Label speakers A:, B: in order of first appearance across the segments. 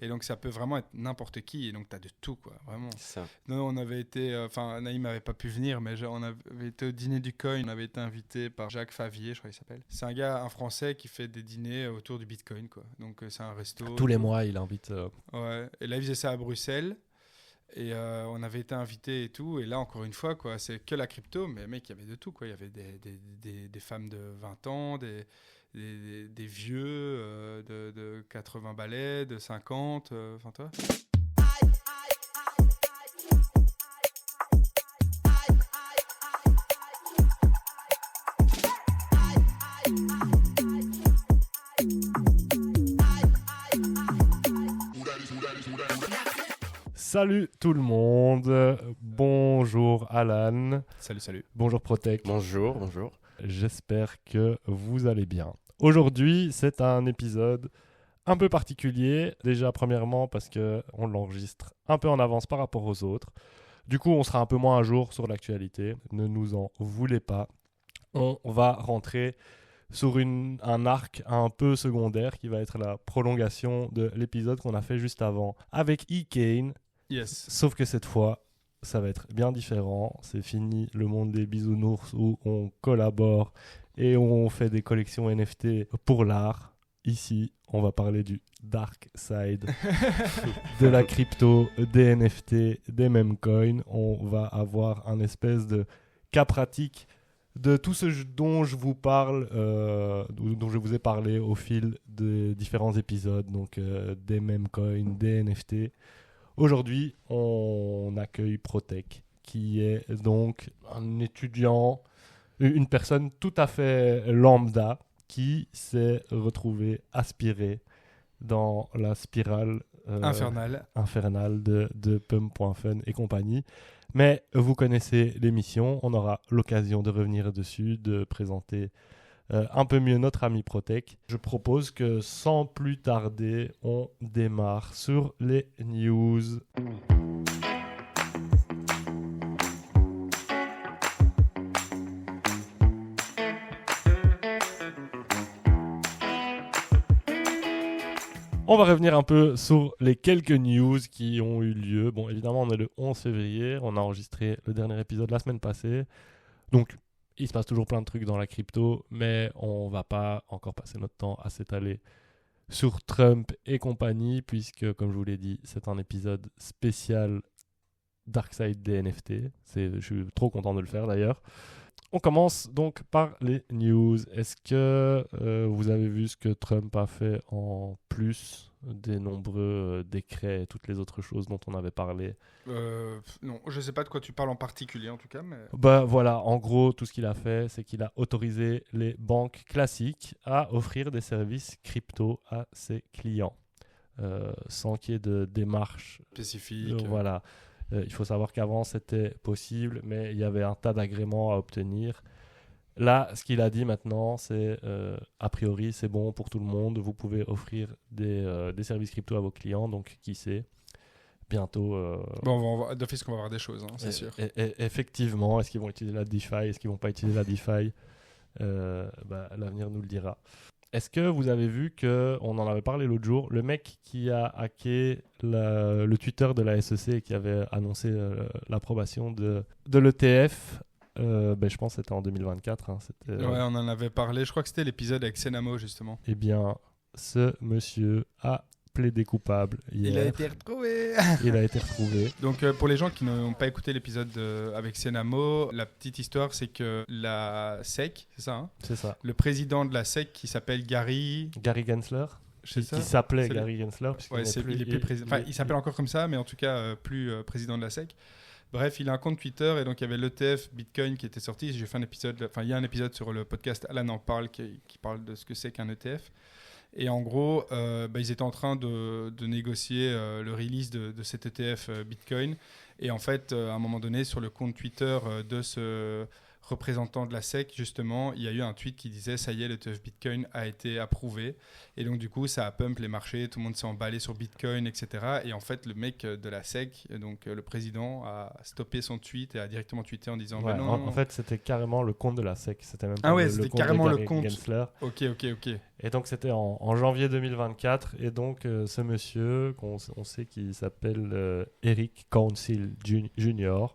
A: Et donc, ça peut vraiment être n'importe qui. Et donc, tu as de tout, quoi, vraiment.
B: C'est ça.
A: Nous, on avait été... Enfin, Naïm n'avait pas pu venir, mais on avait été au dîner du coin. On avait été invité par Jacques Favier, je crois qu'il s'appelle. C'est un Français qui fait des dîners autour du Bitcoin, quoi. Donc, c'est un resto.
C: Tous les mois, il invite...
A: Ouais. Et là, il faisait ça à Bruxelles. Et on avait été invités et tout. Et là, encore une fois, quoi, c'est que la crypto. Mais mec, il y avait de tout, quoi. Il y avait des femmes de 20 ans, des vieux de 80 balais, de 50. Enfin, toi.
C: Salut tout le monde, bonjour Alan.
A: Salut.
C: Bonjour Protec.
B: Bonjour.
C: J'espère que vous allez bien. Aujourd'hui, c'est un épisode un peu particulier. Déjà, premièrement, parce qu'on l'enregistre un peu en avance par rapport aux autres. Du coup, on sera un peu moins à jour sur l'actualité. Ne nous en voulez pas. On va rentrer sur un arc un peu secondaire qui va être la prolongation de l'épisode qu'on a fait juste avant avec E-Kane.
A: Yes.
C: Sauf que cette fois, ça va être bien différent. C'est fini le monde des bisounours où on collabore et on fait des collections NFT pour l'art. Ici, on va parler du dark side de la crypto, des NFT, des meme coins. On va avoir un espèce de cas pratique de tout ce dont je vous parle, dont je vous ai parlé au fil des différents épisodes, donc des meme coins, des NFT. Aujourd'hui, on accueille Protec, qui est donc un étudiant, une personne tout à fait lambda, qui s'est retrouvé aspiré dans la spirale infernale de Pump.fun et compagnie. Mais vous connaissez l'émission, on aura l'occasion de revenir dessus, de présenter un peu mieux notre ami Protec. Je propose que sans plus tarder, on démarre sur les news. On va revenir un peu sur les quelques news qui ont eu lieu. Bon, évidemment, on est le 11 février, on a enregistré le dernier épisode la semaine passée. Donc, il se passe toujours plein de trucs dans la crypto, mais on va pas encore passer notre temps à s'étaler sur Trump et compagnie, puisque, comme je vous l'ai dit, c'est un épisode spécial Darkside des NFT. Je suis trop content de le faire d'ailleurs. On commence donc par les news. Est-ce que vous avez vu ce que Trump a fait en plus des nombreux décrets et toutes les autres choses dont on avait parlé?
A: Non, je sais pas de quoi tu parles en particulier en tout cas. Mais...
C: Bah voilà, en gros, tout ce qu'il a fait, c'est qu'il a autorisé les banques classiques à offrir des services crypto à ses clients, sans qu'il y ait de démarche
A: spécifique.
C: Voilà. Il faut savoir qu'avant, c'était possible, mais il y avait un tas d'agréments à obtenir. Là, ce qu'il a dit maintenant, c'est a priori, c'est bon pour tout le monde. Vous pouvez offrir des services crypto à vos clients. Donc, qui sait, bientôt...
A: Bon, d'office qu'on va avoir des choses, hein, c'est sûr.
C: Effectivement, est-ce qu'ils vont utiliser la DeFi? Est-ce qu'ils ne vont pas utiliser la DeFi? L'avenir nous le dira. Est-ce que vous avez vu qu'on en avait parlé l'autre jour, le mec qui a hacké le Twitter de la SEC et qui avait annoncé l'approbation de l'ETF, je pense que c'était en 2024.
A: Ouais, on en avait parlé, je crois que c'était l'épisode avec Senamo justement.
C: Eh bien, ce monsieur a plaidé coupable hier.
A: Il a été retrouvé. Donc pour les gens qui n'ont pas écouté l'épisode avec Senamo, la petite histoire c'est que la SEC, c'est ça, hein,
C: c'est ça.
A: Le président de la SEC qui s'appelle Gary
C: Gensler, qui s'appelait Gary Gensler.
A: Il s'appelle encore comme ça, mais en tout cas plus président de la SEC. Bref, il a un compte Twitter et donc il y avait l'ETF Bitcoin qui était sorti. J'ai fait un épisode, il y a un épisode sur le podcast Alan en parle qui parle de ce que c'est qu'un ETF. Et en gros, ils étaient en train de négocier le release de cet ETF Bitcoin. Et en fait, à un moment donné, sur le compte Twitter de ce représentant de la SEC, justement, il y a eu un tweet qui disait ça y est, l'ETF Bitcoin a été approuvé. Et donc, du coup, ça a pump les marchés, tout le monde s'est emballé sur Bitcoin, etc. Et en fait, le mec de la SEC, donc le président, a stoppé son tweet et a directement tweeté en disant
C: Ouais,
A: non.
C: en fait, c'était carrément le compte de la SEC. C'était même pas
A: c'était
C: compte
A: carrément
C: de
A: le
C: Gary
A: compte.
C: Gensler.
A: Ok.
C: Et donc, c'était en janvier 2024. Et donc, ce monsieur, on sait qu'il s'appelle Eric Council Jr.,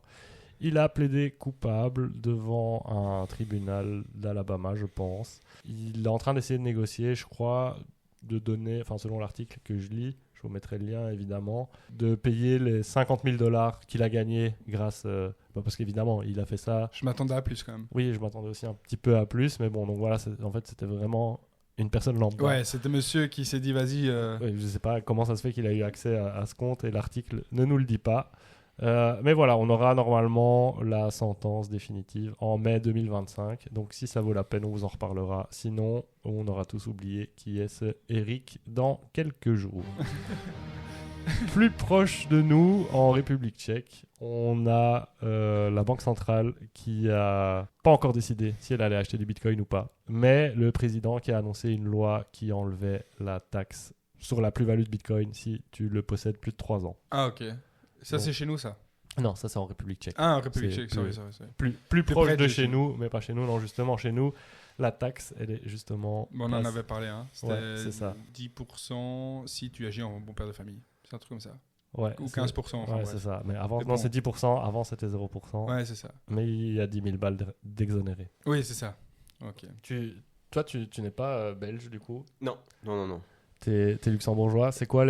C: il a plaidé coupable devant un tribunal d'Alabama, je pense. Il est en train d'essayer de négocier, je crois, de donner, enfin selon l'article que je lis, je vous mettrai le lien évidemment, de payer les $50,000 qu'il a gagnés grâce... parce qu'évidemment, il a fait ça...
A: Je m'attendais à plus quand même.
C: Oui, je m'attendais aussi un petit peu à plus, mais bon, donc voilà, en fait, c'était vraiment une personne lambda.
A: Ouais, c'était monsieur qui s'est dit, vas-y...
C: Je sais pas comment ça se fait qu'il a eu accès à ce compte, et l'article ne nous le dit pas. Mais voilà, on aura normalement la sentence définitive en mai 2025. Donc si ça vaut la peine, on vous en reparlera. Sinon, on aura tous oublié qui est ce Eric dans quelques jours. Plus proche de nous, en République tchèque, on a la Banque centrale qui a pas encore décidé si elle allait acheter du Bitcoin ou pas. Mais le président qui a annoncé une loi qui enlevait la taxe sur la plus-value de Bitcoin si tu le possèdes plus de 3 ans.
A: Ah, ok. Ça, c'est chez nous, ça?
C: Non, ça c'est en République tchèque.
A: Ah, en République tchèque, sorry.
C: Plus proche de chez nous, mais pas chez nous. Non, justement, chez nous, la taxe, elle est justement...
A: Bon, on en avait parlé, hein. C'était
C: c'est ça.
A: 10% si tu agis en bon père de famille. C'est un truc comme ça.
C: Ouais,
A: ou 15%. Enfin,
C: ouais, c'est ça. Mais avant,
A: mais
C: non, c'est 10%. Avant, c'était 0%.
A: Ouais, c'est ça.
C: Mais il y a 10 000 balles d'exonérés.
A: Oui, c'est ça. Ok.
C: Toi, tu n'es pas belge, du coup?
B: Non.
C: T'es luxembourgeois. C'est quoi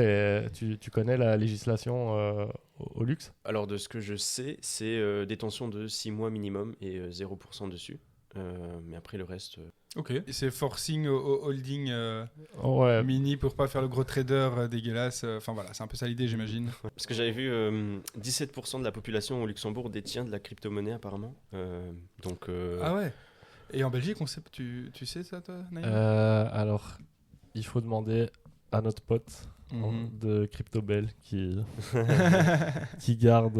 C: tu connais la législation au luxe?
B: Alors, de ce que je sais, c'est détention de 6 mois minimum et 0% dessus. Mais après, le reste...
A: Ok. Et c'est forcing au holding
C: ouais.
A: mini pour pas faire le gros trader dégueulasse. Enfin voilà, c'est un peu ça l'idée, j'imagine.
B: Parce que j'avais vu 17% de la population au Luxembourg détient de la crypto-monnaie apparemment. Donc,
A: Ah ouais. Et en Belgique, tu sais ça, toi, Naïm?
C: Alors, il faut demander à notre pote de CryptoBell qui garde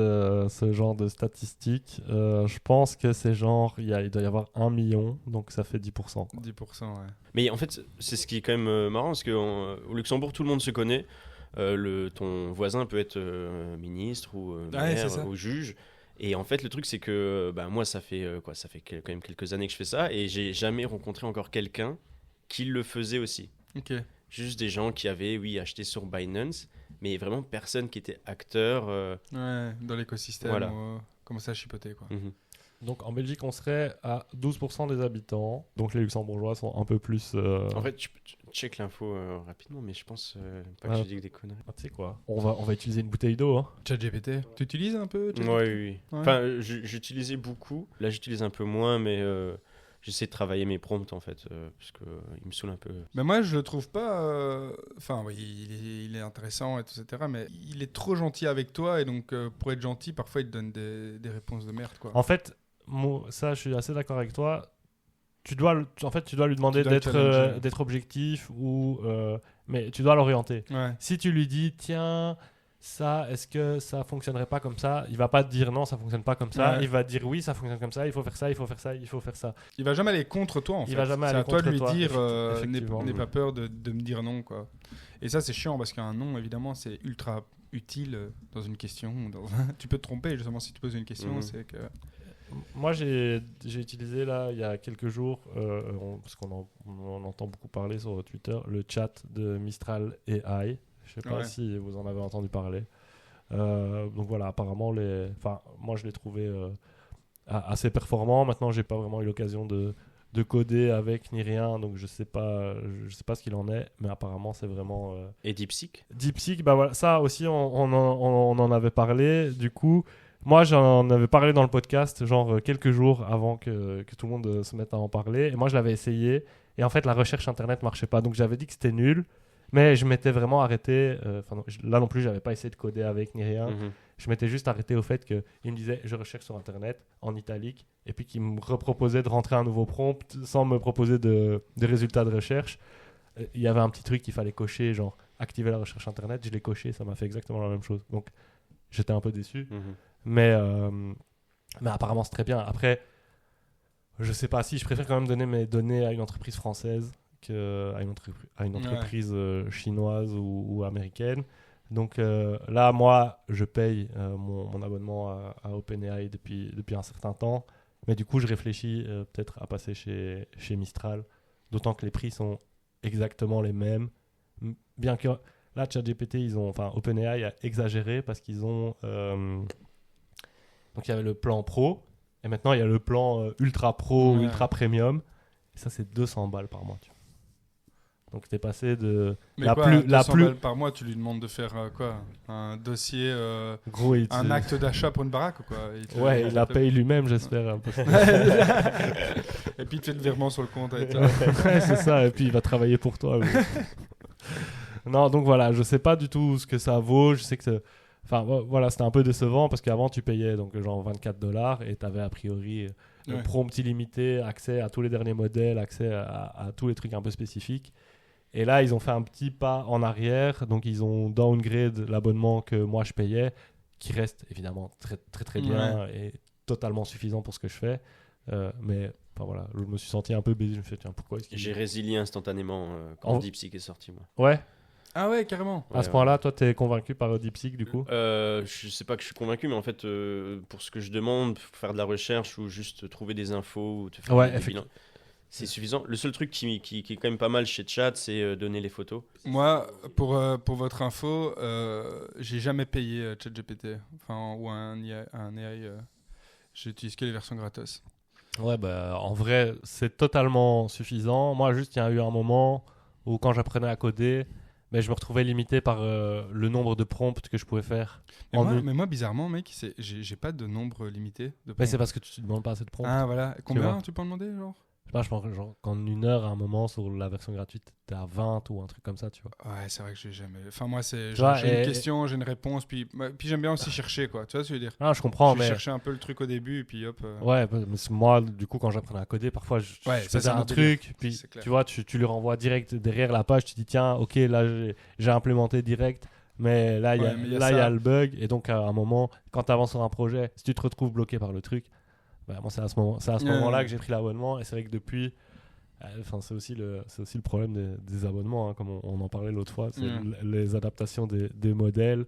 C: ce genre de statistiques. Je pense que c'est genre, il doit y avoir 1 million, donc ça fait 10%.
A: 10%, ouais.
B: Mais en fait, c'est ce qui est quand même marrant, parce qu'au Luxembourg, tout le monde se connaît. Ton voisin peut être ministre ou maire ou juge. Et en fait, le truc, c'est que moi, ça fait quand même quelques années que je fais ça, et j'ai jamais rencontré encore quelqu'un qui le faisait aussi.
A: Ok.
B: Juste des gens qui avaient, acheté sur Binance, mais vraiment personne qui était acteur.
A: Dans l'écosystème,
B: voilà.
A: Commencer à chipoter, quoi.
C: Donc en Belgique, on serait à 12% des habitants. Donc les Luxembourgeois sont un peu plus...
B: En fait, tu check l'info rapidement, mais je pense pas que je dis des conneries.
C: Tu sais quoi, on va utiliser une bouteille d'eau. Hein.
A: ChatGPT. Tu utilises un peu ChatGPT?
B: Oui. Enfin, j'utilisais beaucoup. Là, j'utilise un peu moins, mais... J'essaie de travailler mes prompts en fait, parce qu'il me saoule un peu.
A: Mais moi je le trouve pas. Enfin, oui, il est intéressant, etc. Mais il est trop gentil avec toi et donc pour être gentil, parfois il te donne des réponses de merde, quoi.
C: En fait, ça je suis assez d'accord avec toi. Tu dois lui demander d'être objectif mais tu dois l'orienter.
A: Ouais.
C: Si tu lui dis tiens. Ça, est-ce que ça fonctionnerait pas comme ça? Il va pas te dire non, ça fonctionne pas comme ça. Ouais. Il va te dire oui, ça fonctionne comme ça. Il faut faire ça, il faut faire ça, il faut faire ça.
A: Il va jamais aller contre toi en fait.
C: Il va jamais
A: aller contre toi. C'est à toi de lui dire n'aie pas peur de me dire non, quoi. Et ça c'est chiant parce qu'un non évidemment c'est ultra utile dans une question. Tu peux te tromper justement si tu poses une question. C'est que
C: moi j'ai utilisé là il y a quelques jours parce qu'on en entend beaucoup parler sur Twitter le chat de Mistral AI. Je sais pas si vous en avez entendu parler. Donc voilà, apparemment, moi je l'ai trouvé assez performant. Maintenant, j'ai pas vraiment eu l'occasion de coder avec ni rien, donc je sais pas ce qu'il en est, mais apparemment c'est vraiment.
B: Et DeepSeek.
C: DeepSeek, bah voilà, ça aussi on en avait parlé. Du coup, moi j'en avais parlé dans le podcast, genre quelques jours avant que tout le monde se mette à en parler. Et moi je l'avais essayé, et en fait la recherche internet marchait pas, donc j'avais dit que c'était nul. Mais je m'étais vraiment arrêté, là non plus j'avais pas essayé de coder avec ni rien, je m'étais juste arrêté au fait qu'il me disait je recherche sur internet en italique et puis qu'il me reproposait de rentrer un nouveau prompt sans me proposer des résultats de recherche. Il y avait un petit truc qu'il fallait cocher, genre activer la recherche internet, je l'ai coché, ça m'a fait exactement la même chose. Donc j'étais un peu déçu, mais apparemment c'est très bien. Après, Je sais pas si je préfère quand même donner mes données à une entreprise française qu'à une entreprise chinoise ou américaine. Donc là, moi, je paye mon abonnement à OpenAI depuis un certain temps. Mais du coup, je réfléchis peut-être à passer chez Mistral. D'autant que les prix sont exactement les mêmes. Bien que là, ChatGPT, OpenAI a exagéré parce qu'ils ont... donc il y avait le plan Pro. Et maintenant, il y a le plan Ultra Pro ou Ultra Premium. Et ça, c'est 200 balles par mois. Donc, t'es passé de...
A: Mais balles par mois, tu lui demandes de faire quoi ? Un dossier, un acte d'achat pour une baraque ou quoi ?
C: Il la paye lui-même, j'espère. Un peu.
A: Et puis, tu fais le virement sur le compte.
C: C'est ça, et puis il va travailler pour toi. Non, donc voilà, je sais pas du tout ce que ça vaut. Je sais que... Enfin, voilà, c'était un peu décevant parce qu'avant, tu payais donc genre $24 et tu avais a priori prompt illimité, accès à tous les derniers modèles, accès à tous les trucs un peu spécifiques. Et là, ils ont fait un petit pas en arrière. Donc, ils ont downgrade l'abonnement que moi, je payais, qui reste évidemment très, très, très bien et totalement suffisant pour ce que je fais. Mais voilà, je me suis senti un peu baisé. Je me suis dit, tiens, pourquoi
B: j'ai résilié instantanément quand DeepSeek est sorti, moi.
C: Ouais.
A: Ah ouais, carrément.
C: À ce point-là, toi, t'es convaincu par DeepSeek, du coup
B: Je sais pas que je suis convaincu, mais en fait, pour ce que je demande, faire de la recherche ou juste trouver des infos ou te faire des bilans, c'est suffisant. Le seul truc qui est quand même pas mal chez Chat, c'est donner les photos.
A: Moi, pour votre info, j'ai jamais payé ChatGPT ou un AI. J'utilise que les versions gratos.
C: Ouais, en vrai, c'est totalement suffisant. Moi, juste, il y a eu un moment où quand j'apprenais à coder, je me retrouvais limité par le nombre de prompts que je pouvais faire.
A: Mais moi, bizarrement, mec, j'ai pas de nombre limité de prompts.
C: C'est parce que tu ne demandes pas assez de prompts.
A: Ah, voilà. Combien tu peux en demander, genre ?
C: Je pense que qu'en une heure, à un moment, sur la version gratuite, t'es à 20 ou un truc comme ça, tu vois.
A: Ouais, c'est vrai que j'ai jamais... Enfin, moi, j'ai une question, j'ai une réponse, puis j'aime bien aussi chercher, quoi. Tu vois ce que je veux dire ?
C: Ah, je comprends, mais...
A: chercher un peu le truc au début, et puis hop...
C: Ouais, mais moi, du coup, quand j'apprenais à coder, parfois, je faisais un truc, puis tu vois, tu lui renvoies direct derrière la page, tu dis, tiens, ok, là, j'ai implémenté direct, mais là, il y a le bug, et donc, à un moment, quand tu avances sur un projet, si tu te retrouves bloqué par le truc, moi, c'est à ce moment-là que j'ai pris l'abonnement, et c'est vrai que depuis... c'est aussi le problème des abonnements, hein, comme on en parlait l'autre fois, c'est les adaptations des modèles.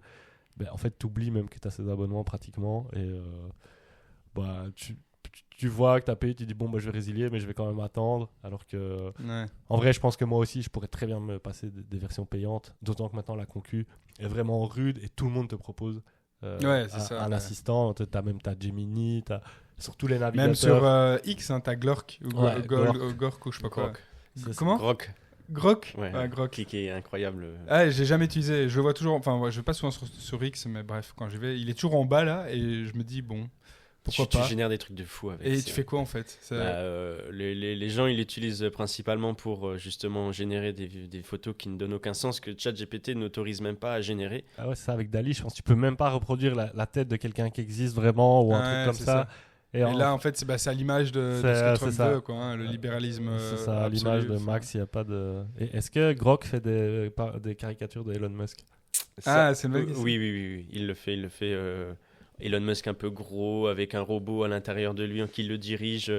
C: En fait, tu oublies même que tu as ces abonnements pratiquement, et tu vois que tu as payé, tu dis bon, je vais résilier, mais je vais quand même attendre, alors que en vrai, je pense que moi aussi, je pourrais très bien me passer des versions payantes, d'autant que maintenant la concu est vraiment rude et tout le monde te propose un assistant. Tu as même ta Gemini, sur tous les navigateurs.
A: Même sur X, t'as Glork ou Gork ou je sais pas quoi. Comment ? Grok.
B: Ouais, Grok. Qui est incroyable.
A: Ah, j'ai jamais utilisé. Je le vois toujours. Enfin, je vais pas souvent sur X, mais bref, quand j'y vais, il est toujours en bas là, et je me dis bon. Pourquoi pas ?
B: Tu génères des trucs de fou avec.
A: Et tu fais quoi en fait ?
B: Les gens, ils l'utilisent principalement pour justement générer des photos qui ne donnent aucun sens, que ChatGPT n'autorise même pas à générer.
C: Ah ouais, c'est ça, avec DALL-E, je pense que tu peux même pas reproduire la tête de quelqu'un qui existe vraiment ou un truc comme ça.
A: Et là, en fait, c'est à l'image de ce que Trump veut, quoi, hein, le libéralisme.
C: C'est ça, à l'image de Max, il n'y a pas de. Et est-ce que Grok fait des caricatures de Elon Musk ?
A: C'est une bonne question.
B: Oui, il le fait. Elon Musk un peu gros, avec un robot à l'intérieur de lui qui le dirige.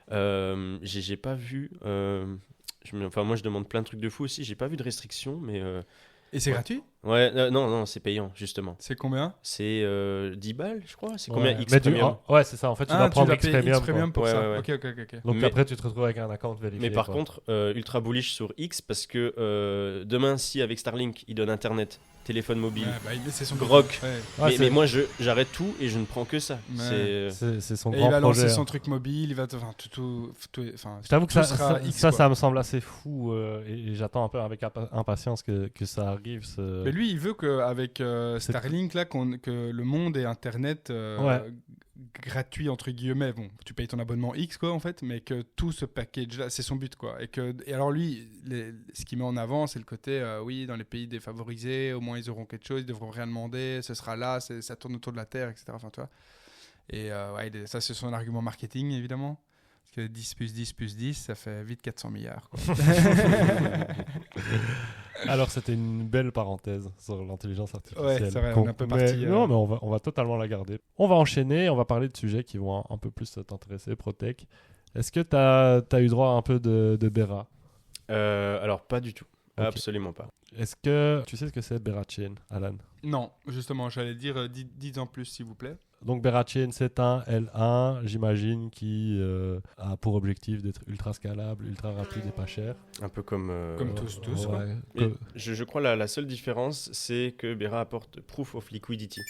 B: J'ai pas vu. Moi, je demande plein de trucs de fou aussi. J'ai pas vu de restrictions, mais.
A: Et c'est gratuit ?
B: Ouais, non, c'est payant, justement.
A: C'est combien ?
B: C'est 10 balles, je crois. C'est combien X
C: Premium ? Ouais, c'est ça. En fait, tu dois prendre X
A: Premium pour ça. Ok.
C: Donc après, tu te retrouves avec un account vérifié.
B: Mais par contre, ultra bullish sur X, parce que demain, si avec Starlink, il donne Internet, téléphone mobile,
A: c'est son
B: Grok. Mais moi, j'arrête tout et je ne prends que ça.
C: C'est son grand projet.
A: Il va lancer son truc mobile, il va tout.
C: Je t'avoue que ça me semble assez fou et j'attends un peu avec impatience que ça arrive.
A: Mais lui, il veut qu'avec Starlink, là, que le monde ait Internet gratuit, entre guillemets. Bon, tu payes ton abonnement X, quoi, en fait, mais que tout ce package-là, c'est son but, quoi. Et alors, lui, ce qu'il met en avant, c'est le côté, oui, dans les pays défavorisés, au moins, ils auront quelque chose, ils devront rien demander, ce sera là, ça tourne autour de la Terre, etc. Enfin, tu vois. Et ça, c'est son argument marketing, évidemment. Parce que 10 plus 10 plus 10, ça fait vite 400 milliards. Quoi.
C: Alors, c'était une belle parenthèse sur l'intelligence artificielle.
A: Ouais, c'est vrai, on est un peu parti.
C: Non, mais on va totalement la garder. On va enchaîner, on va parler de sujets qui vont un peu plus t'intéresser, Protech. Est-ce que tu as eu droit à un peu de Bera?
B: Alors, pas du tout.
C: Ok.
B: Absolument pas.
C: Est-ce que tu sais ce que c'est Bera Chain, Alan?
A: Non, justement, j'allais dire 10 en plus, s'il vous plaît.
C: Donc Bera Chain, c'est un L1, j'imagine, qui a pour objectif d'être ultra scalable, ultra rapide et pas cher.
B: Un peu comme...
A: Comme tous, quoi.
C: Ouais,
B: Mais je crois la seule différence, c'est que Bera apporte Proof of Liquidity.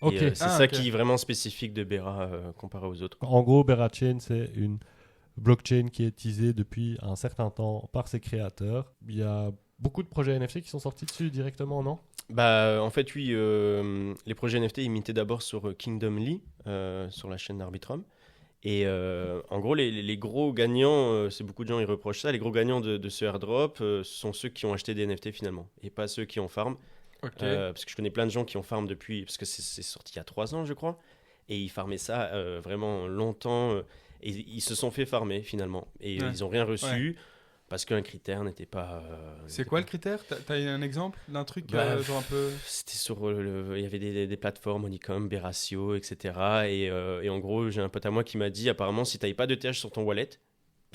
C: Ok.
B: Et, c'est
A: Ah,
B: ça
A: ok.
B: qui est vraiment spécifique de Bera comparé aux autres.
C: En gros, Bera Chain, c'est une blockchain qui est utilisée depuis un certain temps par ses créateurs. Il y a beaucoup de projets NFT qui sont sortis dessus directement, non?
B: Bah, en fait, oui, les projets NFT imitaient d'abord sur Kingdom Lee, sur la chaîne d'Arbitrum. Et en gros, les gros gagnants, c'est beaucoup de gens qui reprochent ça, les gros gagnants de ce airdrop sont ceux qui ont acheté des NFT finalement, et pas ceux qui ont farm.
A: Ok.
B: Parce que je connais plein de gens qui ont farm depuis, parce que c'est sorti il y a 3 ans, je crois, et ils farmaient ça vraiment longtemps, et ils se sont fait farmer finalement. Et
A: Ouais.
B: ils n'ont rien reçu.
A: Ouais.
B: Parce qu'un critère n'était pas.
A: C'est quoi le critère? T'as un exemple d'un truc
B: Bah,
A: genre un peu...
B: C'était sur il y avait des plateformes, Honeycomb, Beratio, etc. Et en gros, j'ai un pote à moi qui m'a dit apparemment, si tu n'avais pas de TH sur ton wallet,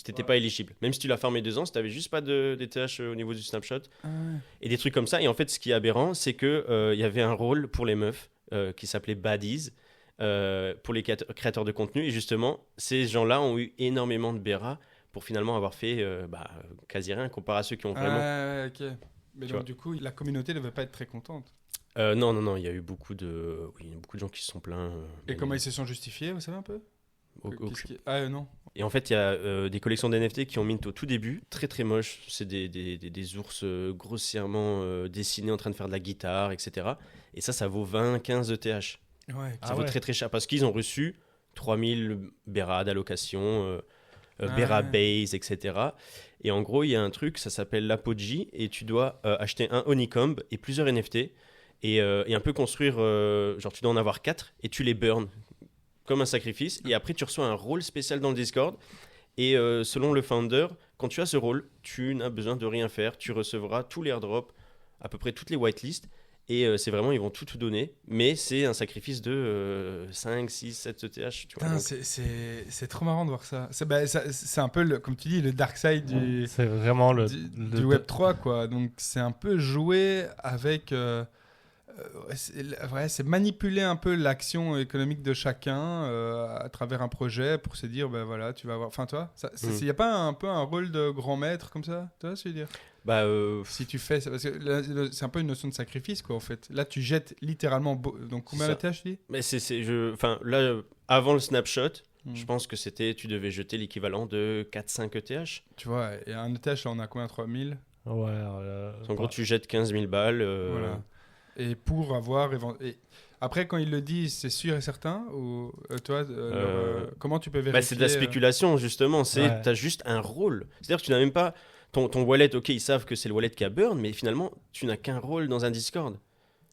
B: t'étais pas éligible. Même si tu l'as farmé 2 ans, si tu n'avais juste pas de TH au niveau du snapshot
A: Ah ouais.
B: et des trucs comme ça. Et en fait, ce qui est aberrant, c'est qu'il y avait un rôle pour les meufs qui s'appelait Baddies. Pour les créateurs de contenu. Et justement, ces gens-là ont eu énormément de Bera pour finalement avoir fait quasi rien comparé à ceux qui ont vraiment...
A: Ah, ok. Mais
B: Tu
A: donc,
B: vois.
A: du coup, la communauté ne devait pas être très contente.
B: Non, il y a eu beaucoup de gens qui se sont plaints.
A: Et comment ils se sont justifiés, vous savez un peu? Qu'est-ce qui- Ah non.
B: Et en fait, il y a des collections d'NFT qui ont mint au tout début, très très moches. C'est des ours grossièrement dessinés en train de faire de la guitare, etc. Et ça vaut 20-15 ETH.
A: Ouais.
B: Ça vaut très très cher parce qu'ils ont reçu 3000 Bera d'allocation, Bera Base, etc. Et en gros, il y a un truc, ça s'appelle l'Apogee, et tu dois acheter un Honeycomb et plusieurs NFT, et un peu construire, genre tu dois en avoir 4, et tu les burns comme un sacrifice, et après tu reçois un rôle spécial dans le Discord, et selon le founder, quand tu as ce rôle, tu n'as besoin de rien faire, tu recevras tous les airdrops, à peu près toutes les whitelists, et c'est vraiment, ils vont tout donner, mais c'est un sacrifice de 5, 6, 7 ETH. Tu vois,
A: Putain,
B: donc...
A: c'est trop marrant de voir ça. C'est un peu, comme tu dis, le dark side du,
C: C'est vraiment le
A: du Web 3, quoi. Donc, c'est un peu jouer avec... c'est manipuler un peu l'action économique de chacun à travers un projet pour se dire, ben voilà, tu vas avoir... Enfin, toi, il n'y a pas un peu un rôle de grand maître comme ça? Tu vois ce que je veux dire?
B: Bah,
A: Si tu fais ça, parce que là, c'est un peu une notion de sacrifice, quoi, en fait. Là, tu jettes littéralement... Donc, combien de TH, tu dis?
B: mais enfin, là, avant le snapshot,
A: Hmm.
B: je pense que tu devais jeter l'équivalent de 4-5 ETH.
A: Tu vois, et un ETH, là, on a combien? 3000?
C: Ouais.
B: En gros, tu jettes 15 000 balles.
A: Voilà. Et pour avoir... Et après, quand ils le disent, c'est sûr et certain? Ou toi, comment tu peux vérifier?
B: Bah, c'est de la spéculation, justement.
C: Ouais.
B: T'as juste un rôle. C'est-à-dire que tu n'as même pas... Ton wallet, ok, ils savent que c'est le wallet qui a burn, mais finalement, tu n'as qu'un rôle dans un Discord.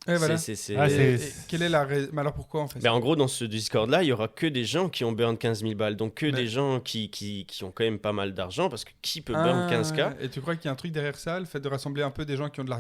A: Ouais, voilà. Et quelle est la Mais alors pourquoi on fait ça?
B: En gros, dans ce Discord-là, il y aura que des gens qui ont burn 15 000 balles. Donc, des gens qui ont quand même pas mal d'argent, parce que qui peut burn 15K?
A: Et tu crois qu'il y a un truc derrière ça, le fait de rassembler un peu des gens qui ont de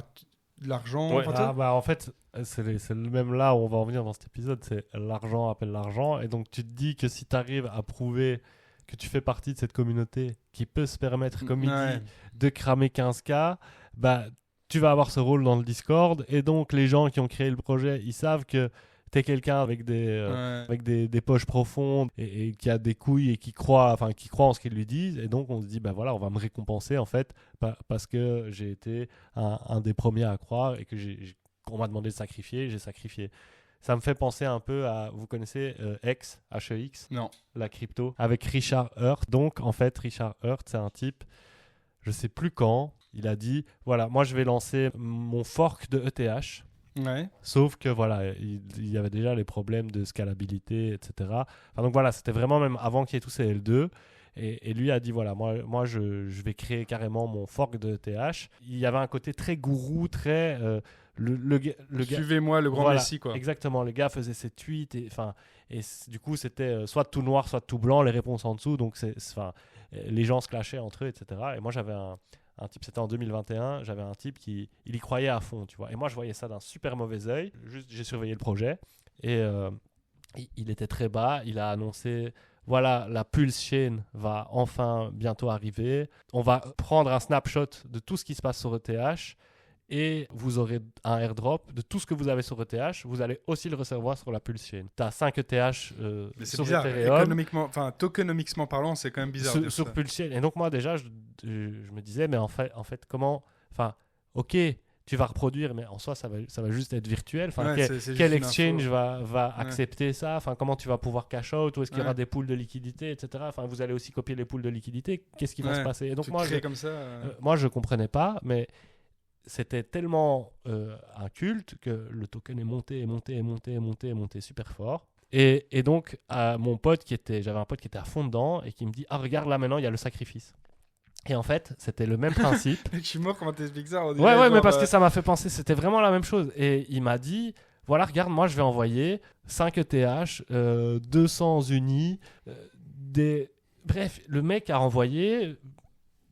A: l'argent?
B: Ouais.
C: En fait, c'est le même là où on va en venir dans cet épisode, c'est l'argent appelle l'argent. Et donc, tu te dis que si tu arrives à prouver que tu fais partie de cette communauté qui peut se permettre, comme il dit, de cramer 15K, bah, tu vas avoir ce rôle dans le Discord. Et donc, les gens qui ont créé le projet, ils savent que tu es quelqu'un avec des poches profondes et qui a des couilles et qui croit en ce qu'ils lui disent. Et donc, on se dit, bah voilà, on va me récompenser, en fait, parce que j'ai été un des premiers à croire et que qu'on m'a demandé de sacrifier, j'ai sacrifié. Ça me fait penser un peu à, vous connaissez Hex, HEX,
A: Non.
C: la crypto, avec Richard Heart. Donc, en fait, Richard Heart, c'est un type, je sais plus quand, il a dit, voilà, moi je vais lancer mon fork de ETH.
A: Ouais.
C: Sauf que voilà, il y avait déjà les problèmes de scalabilité, etc. Enfin, donc voilà, c'était vraiment même avant qu'il y ait tous ces L2. Et lui a dit, voilà, moi je vais créer carrément mon fork de ETH. Il y avait un côté très gourou, très... le gars,
A: Suivez-moi, le grand
C: voilà,
A: Messi, quoi.
C: Exactement, le gars faisait ses tweets et du coup c'était soit tout noir, soit tout blanc, les réponses en dessous, donc les gens se clashaient entre eux, etc. Et moi j'avais un type, c'était en 2021, j'avais un type il y croyait à fond, tu vois. Et moi je voyais ça d'un super mauvais œil, juste j'ai surveillé le projet et il était très bas, il a annoncé, voilà, la Pulse Chain va enfin bientôt arriver. On va prendre un snapshot de tout ce qui se passe sur ETH et vous aurez un airdrop de tout ce que vous avez sur ETH. Vous allez aussi le recevoir sur la Pulse Chain. Tu as 5 ETH sur
A: bizarre.
C: Ethereum.
A: Tokenomiquement parlant, c'est quand même bizarre.
C: Sur Pulse Chain. Et donc moi déjà, je me disais, mais en fait comment... Enfin, ok, tu vas reproduire, mais en soi, ça va juste être virtuel. Enfin, quel exchange va accepter ça? Enfin, comment tu vas pouvoir cash out? Ou est-ce qu'il y aura des pools de liquidité, etc. Enfin, vous allez aussi copier les pools de liquidité. Qu'est-ce qui va se passer? Et donc, moi, je comprenais pas, mais c'était tellement un culte que le token est monté super fort. Et donc, j'avais un pote qui était à fond dedans et qui me dit, ah, regarde là maintenant, il y a le sacrifice. Et en fait, c'était le même principe.
A: Je suis mort comment t'expliques ça.
C: Ouais, mais parce que ça m'a fait penser, c'était vraiment la même chose. Et il m'a dit, voilà, regarde, moi je vais envoyer 5 ETH, 200 unis, bref, le mec a envoyé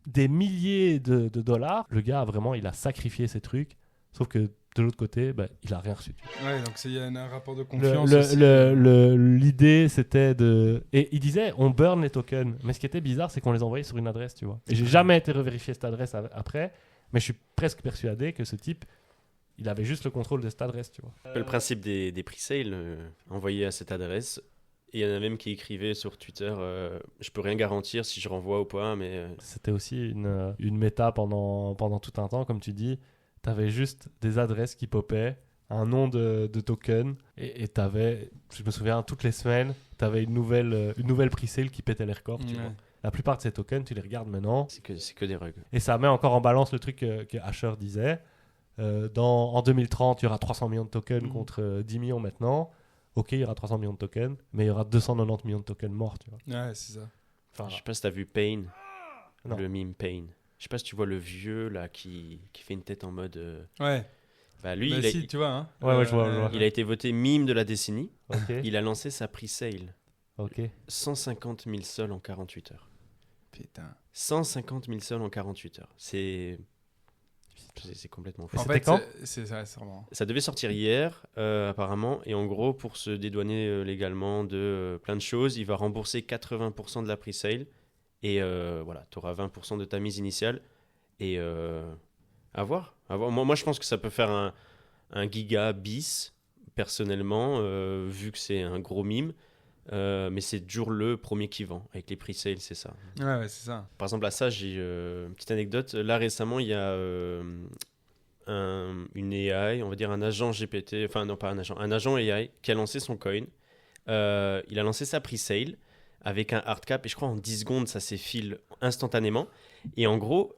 C: des milliers de dollars. Le gars, vraiment, il a sacrifié ses trucs. Sauf que de l'autre côté, il a rien reçu.
A: Ouais, donc il y a un rapport de confiance.
C: L'idée, c'était de... Et il disait, on burn les tokens. Mais ce qui était bizarre, c'est qu'on les envoyait sur une adresse, tu vois. Et j'ai jamais été revérifier cette adresse après, mais je suis presque persuadé que ce type, il avait juste le contrôle de cette adresse, tu vois.
B: Le principe des pre-sales envoyés à cette adresse. Et il y en a même qui écrivaient sur Twitter, je peux rien garantir si je renvoie ou pas, mais...
C: C'était aussi une méta pendant tout un temps, comme tu dis. T'avais juste des adresses qui popaient, un nom de token, et t'avais, je me souviens, toutes les semaines, t'avais une nouvelle pre-sale qui pétait les records. Tu vois. La plupart de ces tokens, tu les regardes maintenant.
B: C'est que des rugs.
C: Et ça met encore en balance le truc que Asher disait. En 2030, il y aura 300 millions de tokens contre 10 millions maintenant. Ok, il y aura 300 millions de tokens, mais il y aura 290 millions de tokens morts. Tu vois.
A: Ouais, c'est ça.
B: Enfin, je sais pas si t'as vu Pain, le meme Pain. Je sais pas si tu vois le vieux là qui fait une tête en mode.
A: Ouais.
B: Lui,
A: tu vois. Hein.
C: Ouais, je vois.
B: Il a été voté meme de la décennie.
C: Okay.
B: Il a lancé sa pre-sale.
C: Ok.
B: 150 000 sols en 48 heures.
A: Putain.
B: 150 000 sols en 48 heures. C'est complètement fou.
C: En fait, quand
A: c'est vraiment...
B: Ça devait sortir hier, apparemment. Et en gros, pour se dédouaner légalement de plein de choses, il va rembourser 80% de la pre-sale. Et voilà, tu auras 20% de ta mise initiale. Et à voir. Moi, je pense que ça peut faire un giga bis, personnellement, vu que c'est un gros mime. Mais c'est toujours le premier qui vend. Avec les pre-sales, c'est ça.
A: Ouais, c'est ça.
B: Par exemple, à ça, j'ai une petite anecdote. Là, récemment, il y a une AI, on va dire un agent GPT, enfin non, pas un agent AI qui a lancé son coin. Il a lancé sa pre-sale avec un hard cap, et je crois en 10 secondes, ça s'effile instantanément. Et en gros,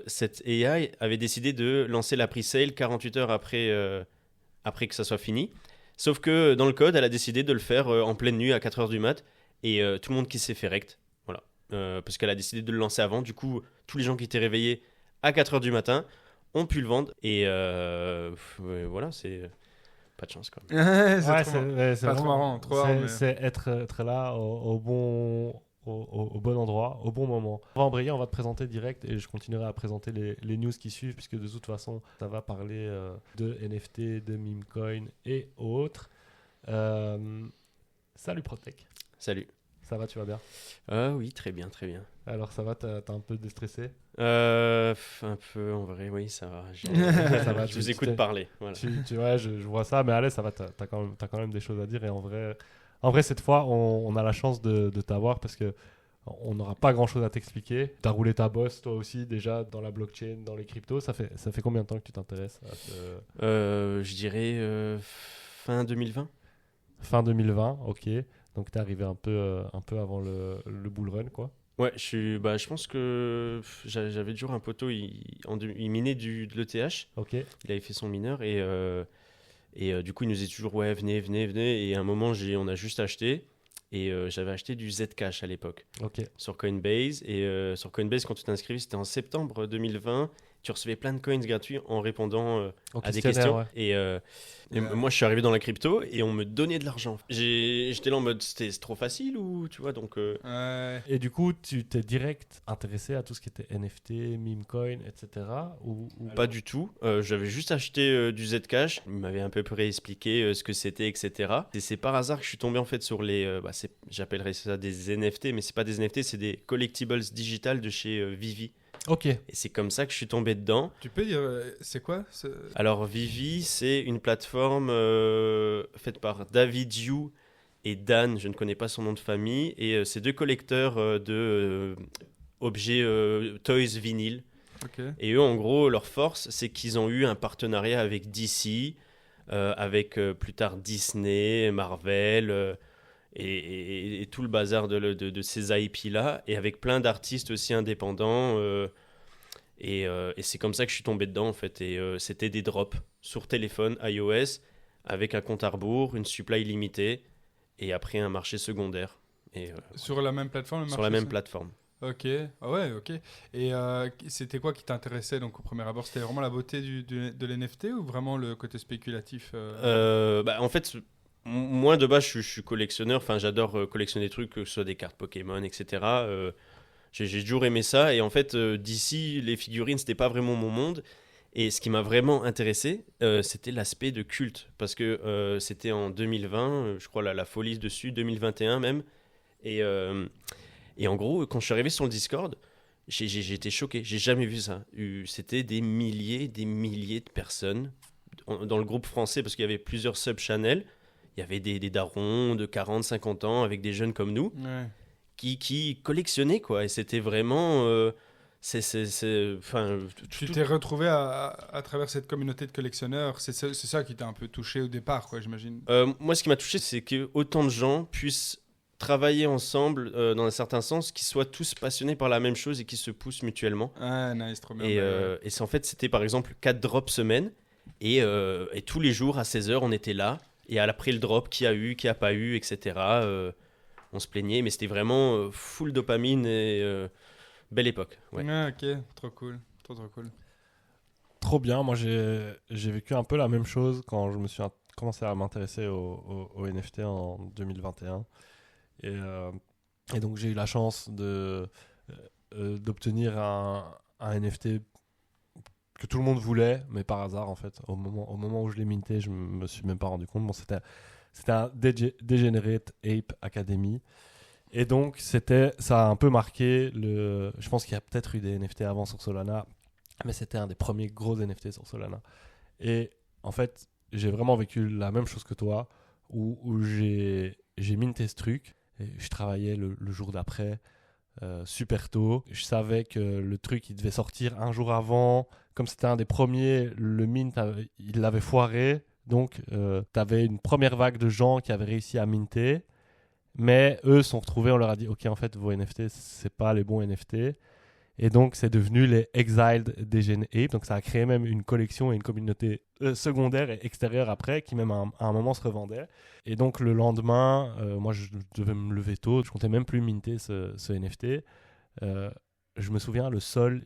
B: cette AI avait décidé de lancer la pre-sale 48 heures après que ça soit fini. Sauf que dans le code, elle a décidé de le faire en pleine nuit à 4h du mat, et tout le monde qui s'est fait rect. Voilà. Parce qu'elle a décidé de le lancer avant. Du coup, tous les gens qui étaient réveillés à 4h du matin ont pu le vendre. Et voilà, c'est... Pas de chance, quoi.
A: c'est pas trop marrant.
C: C'est être là au bon endroit, au bon moment. On va embrayer, on va te présenter direct et je continuerai à présenter les news qui suivent puisque de toute façon, ça va parler de NFT, de meme coin et autres. Salut Protech.
B: Salut.
C: Ça va, tu vas bien?
B: Oui, très bien, très bien.
C: Alors ça va, t'as un peu déstressé?
B: Un peu, en vrai, oui, ça va.
C: Ça va,
B: je vous écoute parler. Voilà.
C: Ouais, je vois ça, mais allez, ça va, t'as quand même des choses à dire. Et en vrai cette fois, on a la chance de t'avoir parce que on n'aura pas grand chose à t'expliquer. T'as roulé ta bosse, toi aussi, déjà, dans la blockchain, dans les cryptos. Ça fait combien de temps que tu t'intéresses à
B: je dirais fin 2020.
C: Fin 2020, ok. Donc t'es arrivé un peu avant le bull run, quoi.
B: Ouais, je pense que j'avais toujours un poteau, il minait de l'ETH.
C: Ok.
B: Il avait fait son mineur et du coup il nous disait toujours ouais venez. Et à un moment on a juste acheté et j'avais acheté du Zcash à l'époque.
C: Ok.
B: Sur Coinbase et sur Coinbase quand tu t'inscrivais c'était en septembre 2020. tu recevais plein de coins gratuits en répondant à des
C: questionnaire,
B: questions.
C: ouais.
B: Et moi, je suis arrivé dans la crypto et on me donnait de l'argent. J'étais là en mode, c'est trop facile ou tu vois, donc...
C: Et du coup, tu t'es direct intéressé à tout ce qui était NFT, meme coin, etc. ou...
B: Pas du tout. J'avais juste acheté du Zcash. Il m'avait un peu près expliqué ce que c'était, etc. Et c'est par hasard que je suis tombé en fait sur les... j'appellerais ça des NFT, mais c'est pas des NFT, c'est des collectibles digital de chez Vivi.
C: Ok.
B: Et c'est comme ça que je suis tombé dedans.
A: Tu peux dire, c'est quoi
B: Alors Vivi, c'est une plateforme faite par David Yu et Dan, je ne connais pas son nom de famille, et c'est 2 collecteurs de objets toys vinyle.
A: Okay.
B: Et eux, en gros, leur force, c'est qu'ils ont eu un partenariat avec DC, avec plus tard Disney, Marvel, et tout le bazar de ces IP-là, et avec plein d'artistes aussi indépendants. Et c'est comme ça que je suis tombé dedans, en fait. Et c'était des drops sur téléphone iOS, avec un compte à rebours, une supply limitée, et après un marché secondaire. Et,
A: sur la même plateforme
B: sur la même plateforme.
A: Ok, ah ouais, ok. Et c'était quoi qui t'intéressait donc au premier abord? C'était vraiment la beauté de l'NFT ou vraiment le côté spéculatif
B: En fait, moi de base je suis collectionneur, enfin j'adore collectionner des trucs, que ce soit des cartes Pokémon, etc. J'ai toujours aimé ça et en fait d'ici les figurines c'était pas vraiment mon monde. Et ce qui m'a vraiment intéressé, c'était l'aspect de culte, parce que c'était en 2020, je crois la folie dessus, 2021 même. Et en gros, quand je suis arrivé sur le Discord, j'ai été choqué. J'ai jamais vu ça. C'était des milliers de personnes dans le groupe français, parce qu'il y avait plusieurs sub-channels. Il y avait des darons de 40, 50 ans avec des jeunes comme nous qui collectionnaient, quoi. Et c'était vraiment...
A: Tu t'es retrouvé à travers cette communauté de collectionneurs. C'est ça qui t'a un peu touché au départ, quoi, j'imagine.
B: Moi, ce qui m'a touché, c'est que autant de gens puissent travailler ensemble dans un certain sens, qu'ils soient tous passionnés par la même chose et qui se poussent mutuellement.
A: Ah, nice, trop bien.
B: Et c'est, en fait, c'était par exemple 4 drops semaine et tous les jours à 16h, on était là. Et après le drop, qui a eu, qui a pas eu, etc. On se plaignait, mais c'était vraiment full dopamine et belle époque. Ouais.
A: Ah, ok, trop cool. Trop cool.
C: Trop bien. Moi, j'ai vécu un peu la même chose quand je me suis commencé à m'intéresser au NFT en 2021. Et donc, j'ai eu la chance d'obtenir un NFT que tout le monde voulait, mais par hasard, en fait. Au moment où je l'ai minté, je me suis même pas rendu compte. Bon, c'était un Degenerate Ape Academy. Et donc, ça a un peu marqué je pense qu'il y a peut-être eu des NFT avant sur Solana, mais c'était un des premiers gros NFT sur Solana. Et en fait, j'ai vraiment vécu la même chose que toi, où j'ai minté ce truc. Et je travaillais le jour d'après, super tôt. Je savais que le truc, il devait sortir un jour avant. Comme c'était un des premiers, le mint, il l'avait foiré. Donc, tu avais une première vague de gens qui avaient réussi à minter. Mais eux se sont retrouvés, on leur a dit « Ok, en fait, vos NFT, c'est pas les bons NFT. » Et donc, c'est devenu les Exiled Degen Ape. Donc, ça a créé même une collection et une communauté secondaire et extérieure après, qui même à un moment se revendait. Et donc, le lendemain, moi, je devais me lever tôt. Je comptais même plus minter ce NFT. Je me souviens, le sol,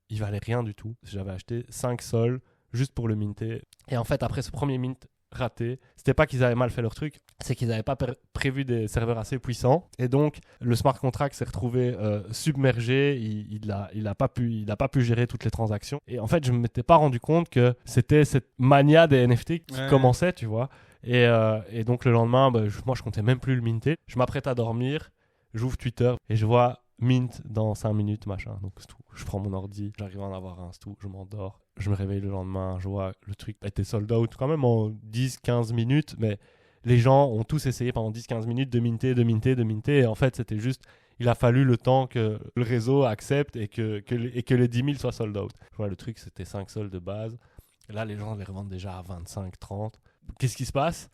C: il valait rien du tout. J'avais acheté 5 sols juste pour le minter. Et en fait, après ce premier mint raté, c'était pas qu'ils avaient mal fait leur truc, c'est qu'ils n'avaient pas prévu des serveurs assez puissants. Et donc, le smart contract s'est retrouvé submergé. Il a pas pu gérer toutes les transactions. Et en fait, je ne m'étais pas rendu compte que c'était cette mania des NFT qui commençait, tu vois. Et donc, le lendemain, moi, je comptais même plus le minter. Je m'apprête à dormir, j'ouvre Twitter et je vois mint dans 5 minutes, machin. Donc, c'est tout. Je prends mon ordi, j'arrive à en avoir un, c'est tout. Je m'endors. Je me réveille le lendemain, je vois le truc était sold out quand même en 10-15 minutes, mais les gens ont tous essayé pendant 10-15 minutes de minter. Et en fait, c'était juste, il a fallu le temps que le réseau accepte et que les 10 000 soient sold out. Je vois le truc, c'était 5 soldes de base. Et là, les gens les revendent déjà à 25, 30. Qu'est-ce qui se passe ?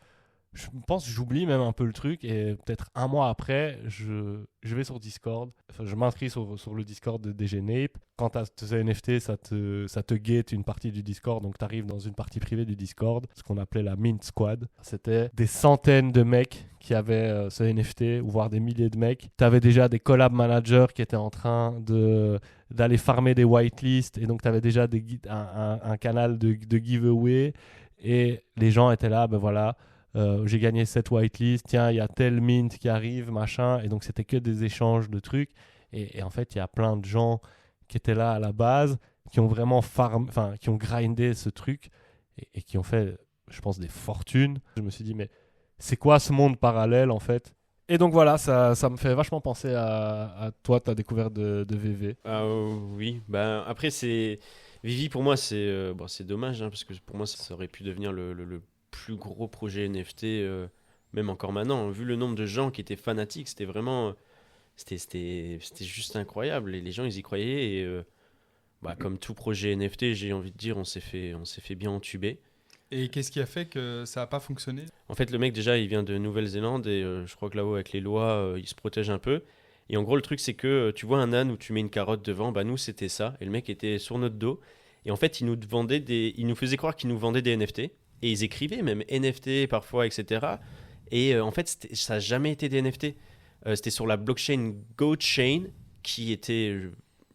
C: Je pense que j'oublie même un peu le truc et peut-être un mois après, je vais sur Discord. Enfin, je m'inscris sur le Discord de Degenape. Quand tu as ce NFT, ça te guette une partie du Discord. Donc, tu arrives dans une partie privée du Discord, ce qu'on appelait la Mint Squad. C'était des centaines de mecs qui avaient ce NFT, ou voire des milliers de mecs. Tu avais déjà des collab managers qui étaient en train d'aller farmer des whitelists, et donc tu avais déjà un canal de giveaway, et les gens étaient là, ben voilà, j'ai gagné cette whitelist, tiens, il y a tel mint qui arrive, machin, et donc c'était que des échanges de trucs, et en fait, il y a plein de gens qui étaient là à la base, qui ont vraiment qui ont grindé ce truc, et qui ont fait, je pense, des fortunes. Je me suis dit, mais c'est quoi ce monde parallèle en fait? Et donc voilà, ça me fait vachement penser à toi, ta découverte de VV.
B: Oui, bah, après Vivi pour moi c'est dommage, hein, parce que pour moi ça aurait pu devenir le plus gros projet NFT, même encore maintenant. Vu le nombre de gens qui étaient fanatiques, c'était vraiment... C'était juste incroyable, et les gens ils y croyaient, et comme tout projet NFT, j'ai envie de dire, on s'est fait bien entuber.
A: Et qu'est-ce qui a fait que ça n'a pas fonctionné?
B: En fait, le mec, déjà, il vient de Nouvelle-Zélande, et je crois que là-haut, avec les lois, il se protège un peu. Et en gros, le truc, c'est que tu vois un âne où tu mets une carotte devant, bah nous, c'était ça. Et le mec était sur notre dos. Et en fait, il nous faisait croire qu'il nous vendait des NFT. Et ils écrivaient même NFT parfois, etc. Et en fait, ça n'a jamais été des NFT. C'était sur la blockchain GoChain, qui était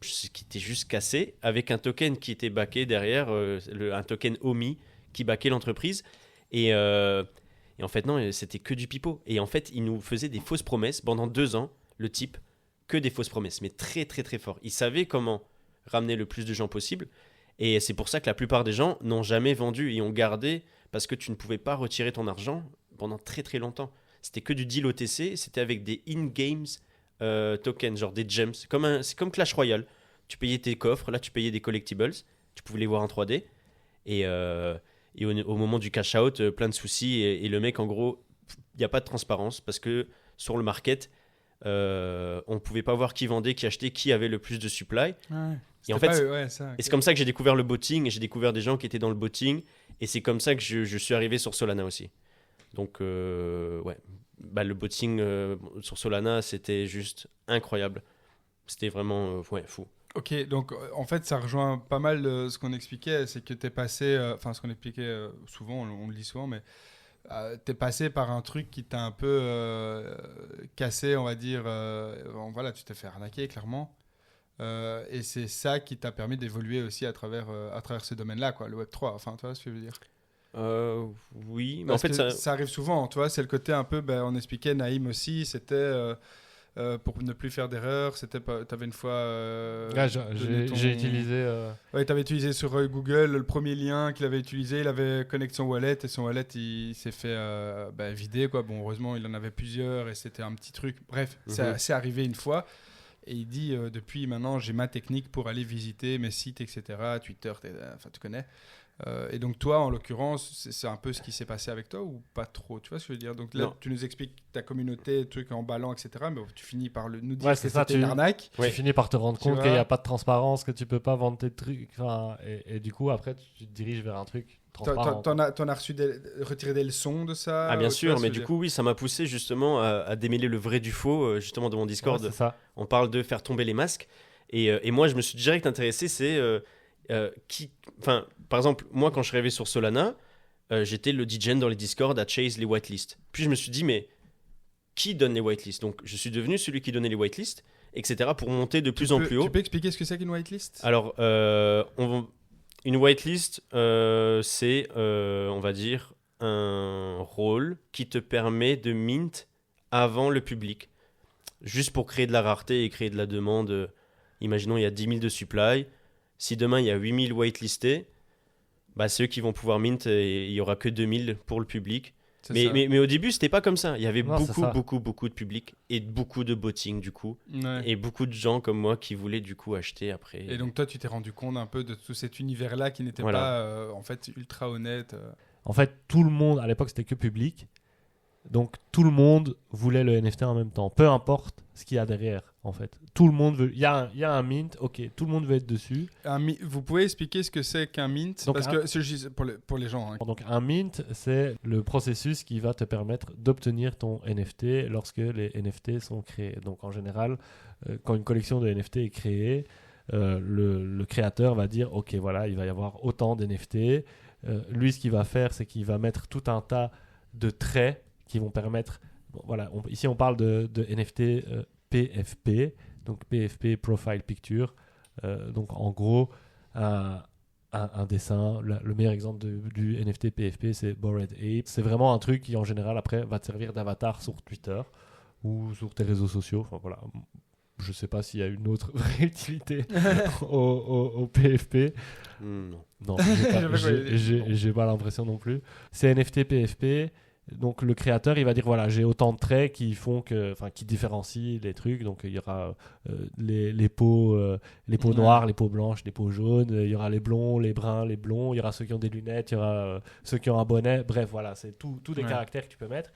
B: juste cassé, avec un token qui était backé derrière, un token OMI, qui baquait l'entreprise, et en fait non, c'était que du pipeau, et en fait il nous faisait des fausses promesses pendant 2 ans, le type, que des fausses promesses, mais très très très fort. Il savait comment ramener le plus de gens possible, et c'est pour ça que la plupart des gens n'ont jamais vendu et ont gardé, parce que tu ne pouvais pas retirer ton argent pendant très très longtemps. C'était que du deal OTC, c'était avec des in-games tokens, genre des gems, c'est comme Clash Royale. Tu payais tes coffres, là tu payais des collectibles, tu pouvais les voir en 3D, et au moment du cash out, plein de soucis, et le mec, en gros, il n'y a pas de transparence, parce que sur le market, on ne pouvait pas voir qui vendait, qui achetait, qui avait le plus de supply.
A: Ouais.
B: Et en fait, c'est comme ça que j'ai découvert le botting, et j'ai découvert des gens qui étaient dans le botting, et c'est comme ça que je suis arrivé sur Solana aussi. Donc le botting sur Solana, c'était juste incroyable. C'était vraiment fou.
A: Ok, donc en fait, ça rejoint pas mal ce qu'on expliquait, c'est que tu es passé, ce qu'on expliquait souvent, on le dit souvent, mais tu es passé par un truc qui t'a un peu cassé, on va dire. Voilà, tu t'es fait arnaquer, clairement. Et c'est ça qui t'a permis d'évoluer aussi à travers ce domaine-là, quoi, le Web3. Enfin, tu vois ce que je veux dire?
B: Oui, mais
A: parce
B: en fait,
A: ça arrive souvent, tu vois, c'est le côté un peu, on expliquait, Naïm aussi, c'était... pour ne plus faire d'erreurs, tu avais une fois...
C: j'ai utilisé...
A: Ouais, tu avais utilisé sur Google le premier lien qu'il avait utilisé, il avait connecté son wallet, et son wallet, il s'est fait vider, quoi. Bon, heureusement, il en avait plusieurs, et c'était un petit truc. Bref, c'est arrivé une fois, et il dit, depuis maintenant, j'ai ma technique pour aller visiter mes sites, etc., Twitter, tu connais. Et donc toi, en l'occurrence, c'est un peu ce qui s'est passé avec toi, ou pas trop? Tu vois ce que je veux dire? Donc là, non. Tu nous expliques ta communauté, trucs en ballant, etc. Mais tu finis par nous dire que c'était une arnaque.
C: Tu finis par te rendre compte qu'il n'y a pas de transparence, que tu peux pas vendre tes trucs. Et du coup, après, tu te diriges vers un truc transparent.
A: T'en as retiré des leçons de ça?
B: Ah bien sûr, mais du coup, oui, ça m'a poussé justement à démêler le vrai du faux. Justement, dans mon Discord,
C: c'est ça.
B: On parle de faire tomber les masques. Et moi, je me suis direct intéressé, c'est... par exemple, moi quand je suis arrivé sur Solana, j'étais le DJ dans les Discord à chase les whitelists. Puis je me suis dit, mais qui donne les whitelists? Donc je suis devenu celui qui donnait les whitelists, etc. pour monter de plus en plus haut.
A: Tu peux expliquer ce que c'est qu'une whitelist?
B: Alors, une whitelist, c'est, on va dire, un rôle qui te permet de mint avant le public. Juste pour créer de la rareté et créer de la demande. Imaginons, il y a 10 000 de supply. Si demain, il y a 8000 whitelistés, c'est eux qui vont pouvoir mint, et il n'y aura que 2000 pour le public. Mais au début, c'était pas comme ça. Il y avait beaucoup de public et beaucoup de botting, du coup.
A: Ouais.
B: Et beaucoup de gens comme moi qui voulaient, du coup, acheter après.
A: Et donc, toi, tu t'es rendu compte un peu de tout cet univers-là qui n'était pas, en fait, ultra honnête.
C: En fait, tout le monde, à l'époque, c'était que public. Donc, tout le monde voulait le NFT en même temps. Peu importe ce qu'il y a derrière, en fait. Tout le monde veut... Il y a un mint, ok, tout le monde veut être dessus.
A: Vous pouvez expliquer ce que c'est qu'un mint?
C: Donc,
A: parce que c'est pour les gens. Hein.
C: Donc, un mint, c'est le processus qui va te permettre d'obtenir ton NFT lorsque les NFT sont créés. Donc, en général, quand une collection de NFT est créée, le créateur va dire, ok, voilà, il va y avoir autant d'NFT. Lui, ce qu'il va faire, c'est qu'il va mettre tout un tas de traits qui vont permettre voilà, ici on parle de NFT PFP, donc PFP Profile Picture. Donc en gros, un dessin, le meilleur exemple du NFT PFP, c'est Bored Ape. C'est vraiment un truc qui en général après va te servir d'avatar sur Twitter ou sur tes réseaux sociaux. Enfin voilà, je sais pas s'il y a une autre vraie utilité au PFP. Non, j'ai pas l'impression non plus. C'est NFT PFP. Donc le créateur, il va dire voilà, j'ai autant de traits qui différencient les trucs. Donc il y aura les peaux noires, les peaux blanches, les peaux jaunes. Il y aura les blonds, les bruns, les blonds. Il y aura ceux qui ont des lunettes, il y aura ceux qui ont un bonnet. Bref, voilà, c'est tous des caractères que tu peux mettre.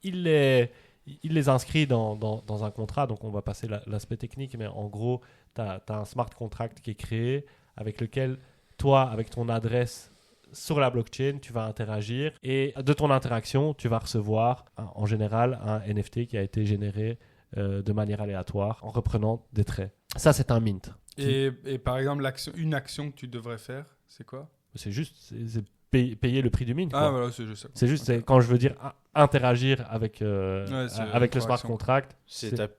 C: Il les inscrit dans un contrat. Donc on va passer l'aspect technique, mais en gros, tu as un smart contract qui est créé avec lequel toi, avec ton adresse sur la blockchain, tu vas interagir et de ton interaction, tu vas recevoir en général un NFT qui a été généré de manière aléatoire en reprenant des traits. Ça, c'est un mint.
A: Et par exemple, une action que tu devrais faire, c'est quoi ?
C: C'est juste c'est payer le prix du mint. Quoi.
A: Ah, voilà, c'est juste ça.
C: C'est juste quand je veux dire interagir avec le smart contract.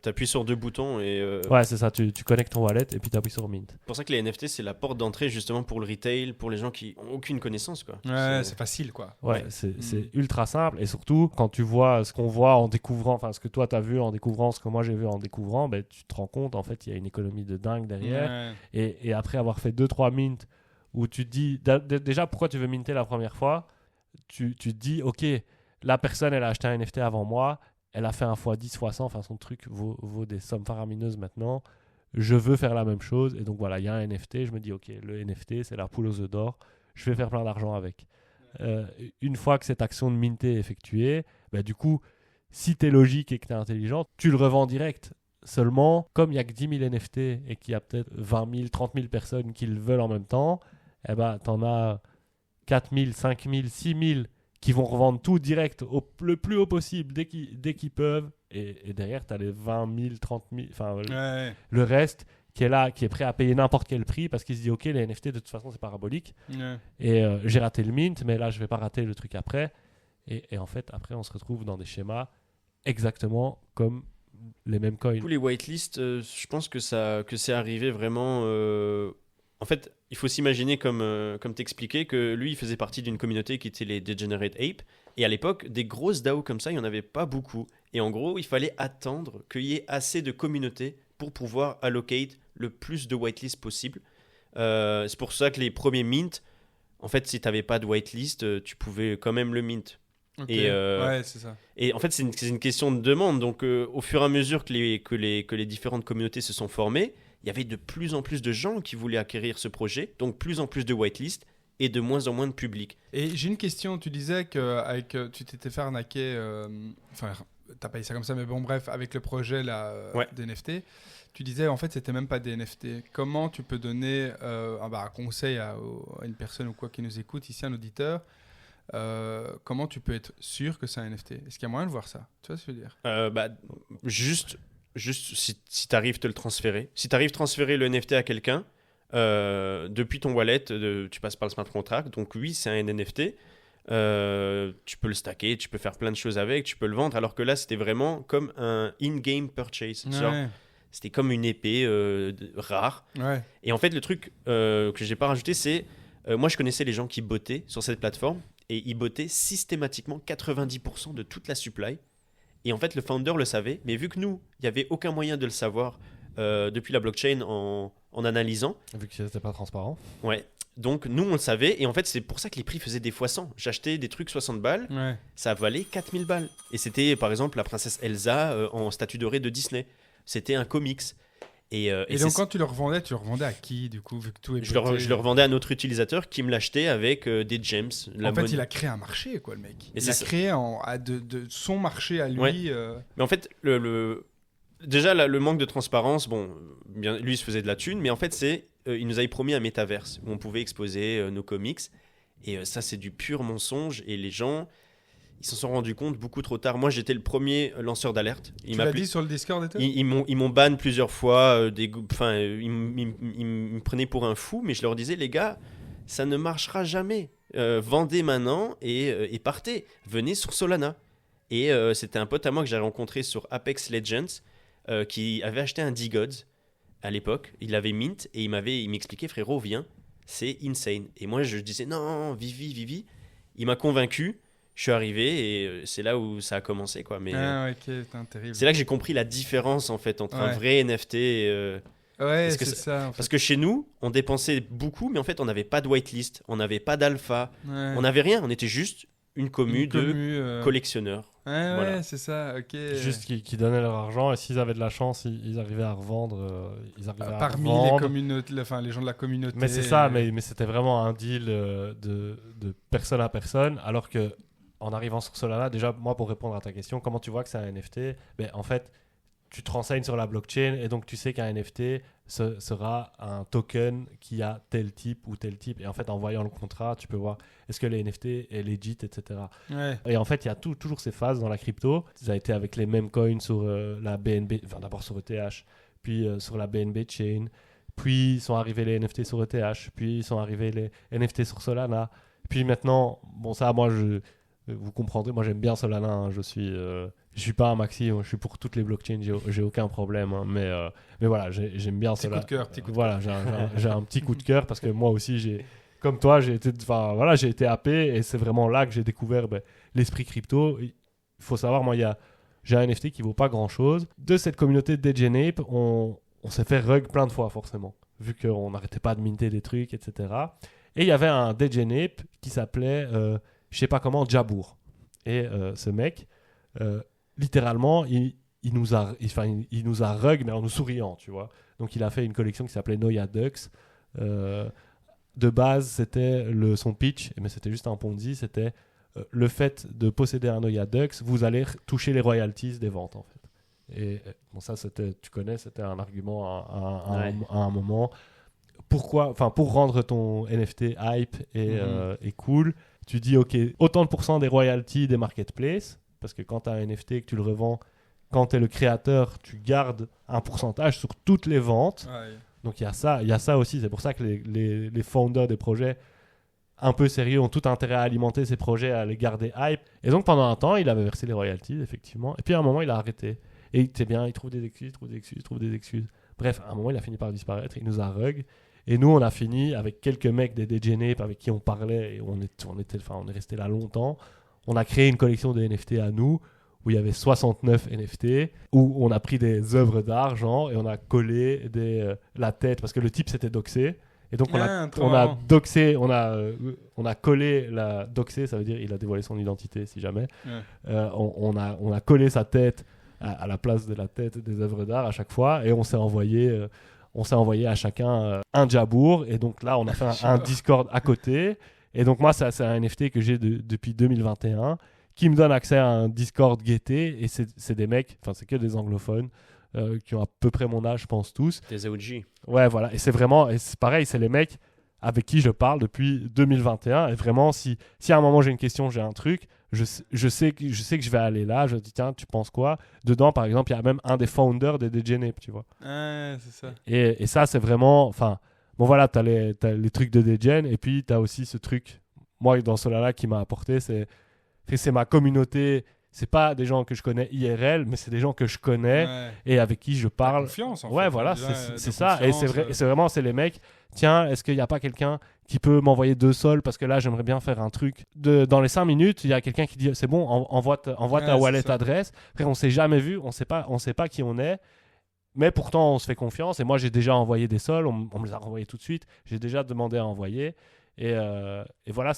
B: T'appuies sur 2 boutons et...
C: Ouais, c'est ça. Tu connectes ton wallet et puis t'appuies sur mint.
B: C'est pour ça que les NFT, c'est la porte d'entrée justement pour le retail, pour les gens qui n'ont aucune connaissance. Quoi.
A: Ouais, c'est facile, quoi.
C: Ouais, c'est ultra simple. Et surtout, quand tu vois ce qu'on voit en découvrant, enfin ce que toi t'as vu en découvrant, ce que moi j'ai vu en découvrant, ben, tu te rends compte, en fait, il y a une économie de dingue derrière. Ouais. Et après avoir fait 2-3 mints, où tu te dis, déjà, pourquoi tu veux minter la première fois ? Tu te dis, ok, la personne, elle a acheté un NFT avant moi, elle a fait un x10, x100, enfin son truc vaut des sommes faramineuses maintenant, je veux faire la même chose, et donc voilà, il y a un NFT, je me dis, ok, le NFT, c'est la poule aux œufs d'or, je vais faire plein d'argent avec. Une fois que cette action de minter est effectuée, bah, du coup, si tu es logique et que tu es intelligent, tu le revends direct. Seulement, comme il n'y a que 10 000 NFT et qu'il y a peut-être 20 000, 30 000 personnes qui le veulent en même temps, eh ben, tu en as 4 000, 5 000, 6 000 qui vont revendre tout direct le plus haut possible dès qu'ils peuvent. Et derrière, tu as les 20 000, 30 000, enfin, le reste qui est là, qui est prêt à payer n'importe quel prix parce qu'il se dit, ok, les NFT, de toute façon, c'est parabolique. Et j'ai raté le mint, mais là, je ne vais pas rater le truc après. Et en fait, après, on se retrouve dans des schémas exactement comme les mêmes coins.
B: Du coup, les whitelists, je pense que c'est arrivé vraiment... En fait, il faut s'imaginer, comme t'expliquais, que lui, il faisait partie d'une communauté qui était les Degenerate Ape. Et à l'époque, des grosses DAO comme ça, il n'y en avait pas beaucoup. Et en gros, il fallait attendre qu'il y ait assez de communautés pour pouvoir allocate le plus de whitelist possible. C'est pour ça que les premiers mints, en fait, si tu n'avais pas de whitelist, tu pouvais quand même le mint.
A: Okay. Ouais, c'est ça.
B: Et en fait, c'est une question de demande. Donc, au fur et à mesure que les différentes communautés se sont formées, il y avait de plus en plus de gens qui voulaient acquérir ce projet, donc plus en plus de whitelist et de moins en moins de public.
A: Et j'ai une question. Tu disais que tu t'étais fait arnaquer, enfin, t'as pas dit ça comme ça, mais bon, bref, avec le projet là, des NFT. Tu disais, en fait, c'était même pas des NFT. Comment tu peux donner un conseil à une personne ou quoi qui nous écoute, ici, un auditeur, comment tu peux être sûr que c'est un NFT ? Est-ce qu'il y a moyen de voir ça ? Tu vois ce que je veux dire ?
B: Juste si tu arrives à te le transférer. Si tu arrives à transférer le NFT à quelqu'un, depuis ton wallet, tu passes par le smart contract. Donc oui, c'est un NFT. Tu peux le stacker, tu peux faire plein de choses avec, tu peux le vendre. Alors que là, c'était vraiment comme un in-game purchase.
A: Ouais.
B: Genre, c'était comme une épée rare.
A: Ouais.
B: Et en fait, le truc que j'ai pas rajouté, c'est... moi, je connaissais les gens qui bottaient sur cette plateforme. Et ils bottaient systématiquement 90% de toute la supply. Et en fait, le founder le savait. Mais vu que nous, il n'y avait aucun moyen de le savoir depuis la blockchain en analysant.
C: Vu que c'était pas transparent.
B: Ouais. Donc, nous, on le savait. Et en fait, c'est pour ça que les prix faisaient des fois 100. J'achetais des trucs 60 balles.
A: Ouais.
B: Ça valait 4000 balles. Et c'était, par exemple, la princesse Elsa en statue dorée de Disney. C'était un comics. Et
A: donc, quand tu le revendais à qui, du coup, vu que tout est
B: je le revendais à notre utilisateur qui me l'achetait avec des gems.
A: En fait, il a créé un marché, quoi, le mec. Il a créé de son marché à lui. Ouais.
B: Mais en fait, déjà, le manque de transparence, bon, bien, lui, il se faisait de la thune, mais en fait, il nous avait promis un métaverse où on pouvait exposer nos comics. Et ça, c'est du pur mensonge. Et les gens... Ils s'en sont rendus compte beaucoup trop tard. Moi, j'étais le premier lanceur d'alerte.
A: Tu l'as dit sur le Discord et tout ?
B: Ils m'ont ban plusieurs fois. Ils me prenaient pour un fou, mais je leur disais, les gars, ça ne marchera jamais. Vendez maintenant et partez. Venez sur Solana. Et c'était un pote à moi que j'avais rencontré sur Apex Legends qui avait acheté un D-Gods à l'époque. Il avait mint et il m'expliquait, frérot, viens, c'est insane. Et moi, je disais, non, Vivi. Il m'a convaincu. Je suis arrivé et c'est là où ça a commencé, quoi. Mais
A: terrible.
B: c'est là que j'ai compris la différence, en fait, entre un vrai NFT et...
A: c'est ça. En fait.
B: Parce que chez nous, on dépensait beaucoup, mais en fait, on n'avait pas de whitelist, on n'avait pas d'alpha, on n'avait rien. On était juste une commu de collectionneurs.
A: Voilà. C'est ça, ok.
C: Juste qui donnaient leur argent et s'ils avaient de la chance, ils arrivaient à revendre.
A: Parmi les gens de la communauté.
C: Mais c'est ça, mais c'était vraiment un deal de personne à personne, alors que en arrivant sur Solana, déjà, moi, pour répondre à ta question, comment tu vois que c'est un NFT ? En fait, tu te renseignes sur la blockchain et donc tu sais qu'un NFT sera un token qui a tel type ou tel type. Et en fait, en voyant le contrat, tu peux voir est-ce que le NFT est legit, etc.
A: Ouais.
C: Et en fait, il y a toujours ces phases dans la crypto. Ça a été avec les mêmes coins sur la BNB, enfin d'abord sur ETH, puis sur la BNB Chain, puis sont arrivés les NFT sur ETH, puis sont arrivés les NFT sur Solana. Puis maintenant, bon ça, moi, vous comprendrez, moi j'aime bien Solana, hein, je suis pas un maxi, je suis pour toutes les blockchains, j'ai aucun problème, hein, mais voilà, j'aime bien Solana.
A: Petit coup de cœur.
C: Voilà, j'ai un petit coup de cœur parce que moi aussi, comme toi, j'ai été happé et c'est vraiment là que j'ai découvert l'esprit crypto. Il faut savoir, moi, j'ai un NFT qui vaut pas grand chose. De cette communauté de DJNape, on s'est fait rug plein de fois, forcément, vu qu'on n'arrêtait pas de minter des trucs, etc. Et il y avait un DJNape qui s'appelait je sais pas comment, Jabour. Et ce mec, littéralement, il nous a rug, mais en nous souriant, tu vois. Donc, il a fait une collection qui s'appelait Noya Ducks. De base, c'était son pitch, mais c'était juste un Ponzi. C'était le fait de posséder un Noya Ducks, vous allez toucher les royalties des ventes, en fait. Et bon, ça, tu connais, c'était un argument à un moment. Pourquoi, pour rendre ton NFT hype et cool, tu dis, OK, autant de pourcents des royalties des marketplaces, parce que quand tu as un NFT et que tu le revends, quand tu es le créateur, tu gardes un pourcentage sur toutes les ventes.
A: Ouais.
C: Donc il y a ça aussi. C'est pour ça que les founders des projets un peu sérieux ont tout intérêt à alimenter ces projets, à les garder hype. Et donc pendant un temps, il avait versé les royalties, effectivement. Et puis à un moment, il a arrêté. Et c'est bien, il trouve des excuses. Bref, à un moment, il a fini par disparaître. Il nous a rug. Et nous, on a fini avec quelques mecs des DJNape avec qui on parlait et on est resté là longtemps. On a créé une collection de NFT à nous où il y avait 69 NFT, où on a pris des œuvres d'art, genre, et on a collé la tête, parce que le type s'était doxé. Et donc, on a doxé, on a collé la doxé, ça veut dire il a dévoilé son identité, si jamais. Ouais. On a collé sa tête à la place de la tête des œuvres d'art à chaque fois, et on s'est envoyé à chacun un Jabour. Et donc là, on a fait un Discord à côté. Et donc moi, c'est un NFT que j'ai depuis 2021 qui me donne accès à un Discord gaieté. Et c'est des mecs, enfin c'est que des anglophones qui ont à peu près mon âge, je pense tous.
B: Des OG.
C: Ouais, voilà. Et c'est pareil, c'est les mecs avec qui je parle depuis 2021. Et vraiment, si à un moment j'ai une question, j'ai un truc, je sais que je vais aller là. Je dis, tiens, tu penses quoi ? Dedans, par exemple, il y a même un des founders des DJNape, tu vois.
A: C'est ça.
C: Et ça, c'est vraiment... Enfin, bon, voilà, t'as les trucs de DJN. Et puis, t'as aussi ce truc, moi, dans Solana, qui m'a apporté, c'est ma communauté. C'est pas des gens que je connais IRL, mais c'est des gens que je connais et avec qui je parle.
A: Confiance, en fait.
C: Ouais, voilà, c'est ça. Et c'est vraiment, c'est les mecs. Tiens, est-ce qu'il n'y a pas quelqu'un qui peut m'envoyer 2 sols parce que là, j'aimerais bien faire un truc. Dans les 5 minutes, il y a quelqu'un qui dit c'est bon, envoie ta wallet adresse. Après, on s'est jamais vu, on sait pas qui on est. Mais pourtant, on se fait confiance. Et moi, j'ai déjà envoyé des sols. On me les a renvoyés tout de suite. J'ai déjà demandé à envoyer. Et voilà,